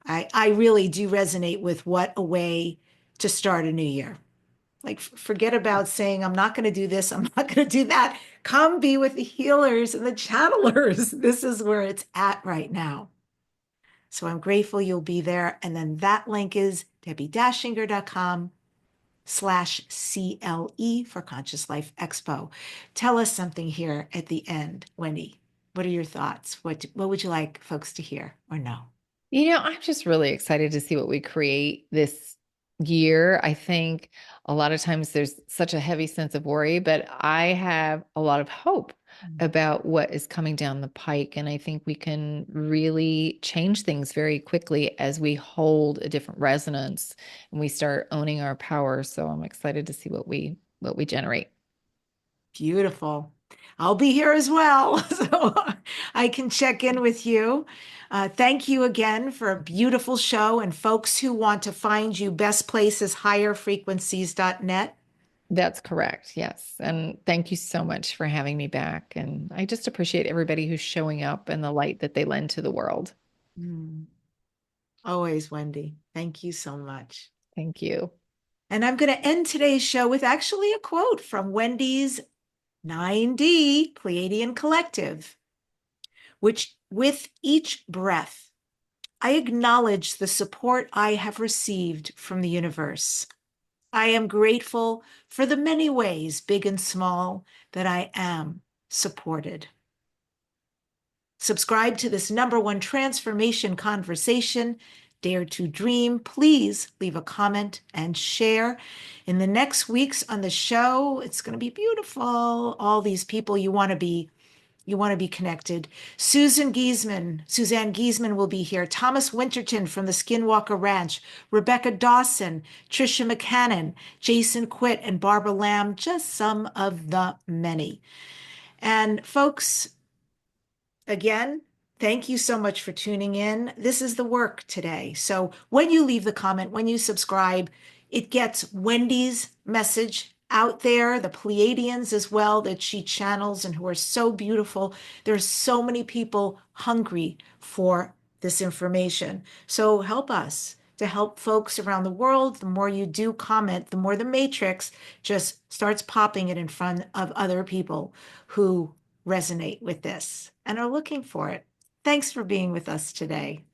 I really do resonate with what a way to start a new year. Like, forget about saying, I'm not going to do this, I'm not going to do that. Come be with the healers and the channelers. This is where it's at right now. So I'm grateful you'll be there. And then that link is debbidachinger.com/CLE for Conscious Life Expo. Tell us something here at the end, Wendy. What are your thoughts? What would you like folks to hear or know? I'm just really excited to see what we create this year. I think a lot of times there's such a heavy sense of worry, but I have a lot of hope about what is coming down the pike. And I think we can really change things very quickly as we hold a different resonance and we start owning our power. So I'm excited to see what we generate. Beautiful. I'll be here as well, so I can check in with you. Thank you again for a beautiful show. And folks who want to find you, best place is higherfrequencies.net. That's correct. Yes. And thank you so much for having me back. And I just appreciate everybody who's showing up and the light that they lend to the world. Always, Wendy. Thank you so much. Thank you. And I'm going to end today's show with actually a quote from Wendy's 9D Pleiadian Collective, which with each breath, I acknowledge the support I have received from the universe. I am grateful for the many ways, big and small, that I am supported. Subscribe to this #1 transformation conversation. Dare to dream. Please leave a comment and share. In the next weeks on the show, it's going to be beautiful. All these people you want to be You want to be connected. Suzanne Giesman will be here. Thomas Winterton from the Skinwalker Ranch, Rebecca Dawson, Tricia McCannon, Jason Quitt, and Barbara Lamb, just some of the many. And folks, again, thank you so much for tuning in. This is the work today. So when you leave the comment, when you subscribe, it gets Wendy's message out there, the Pleiadians as well, that she channels and who are so beautiful. There's so many people hungry for this information. So help us to help folks around the world. The more you do comment, the more the matrix just starts popping it in front of other people who resonate with this and are looking for it. Thanks for being with us today.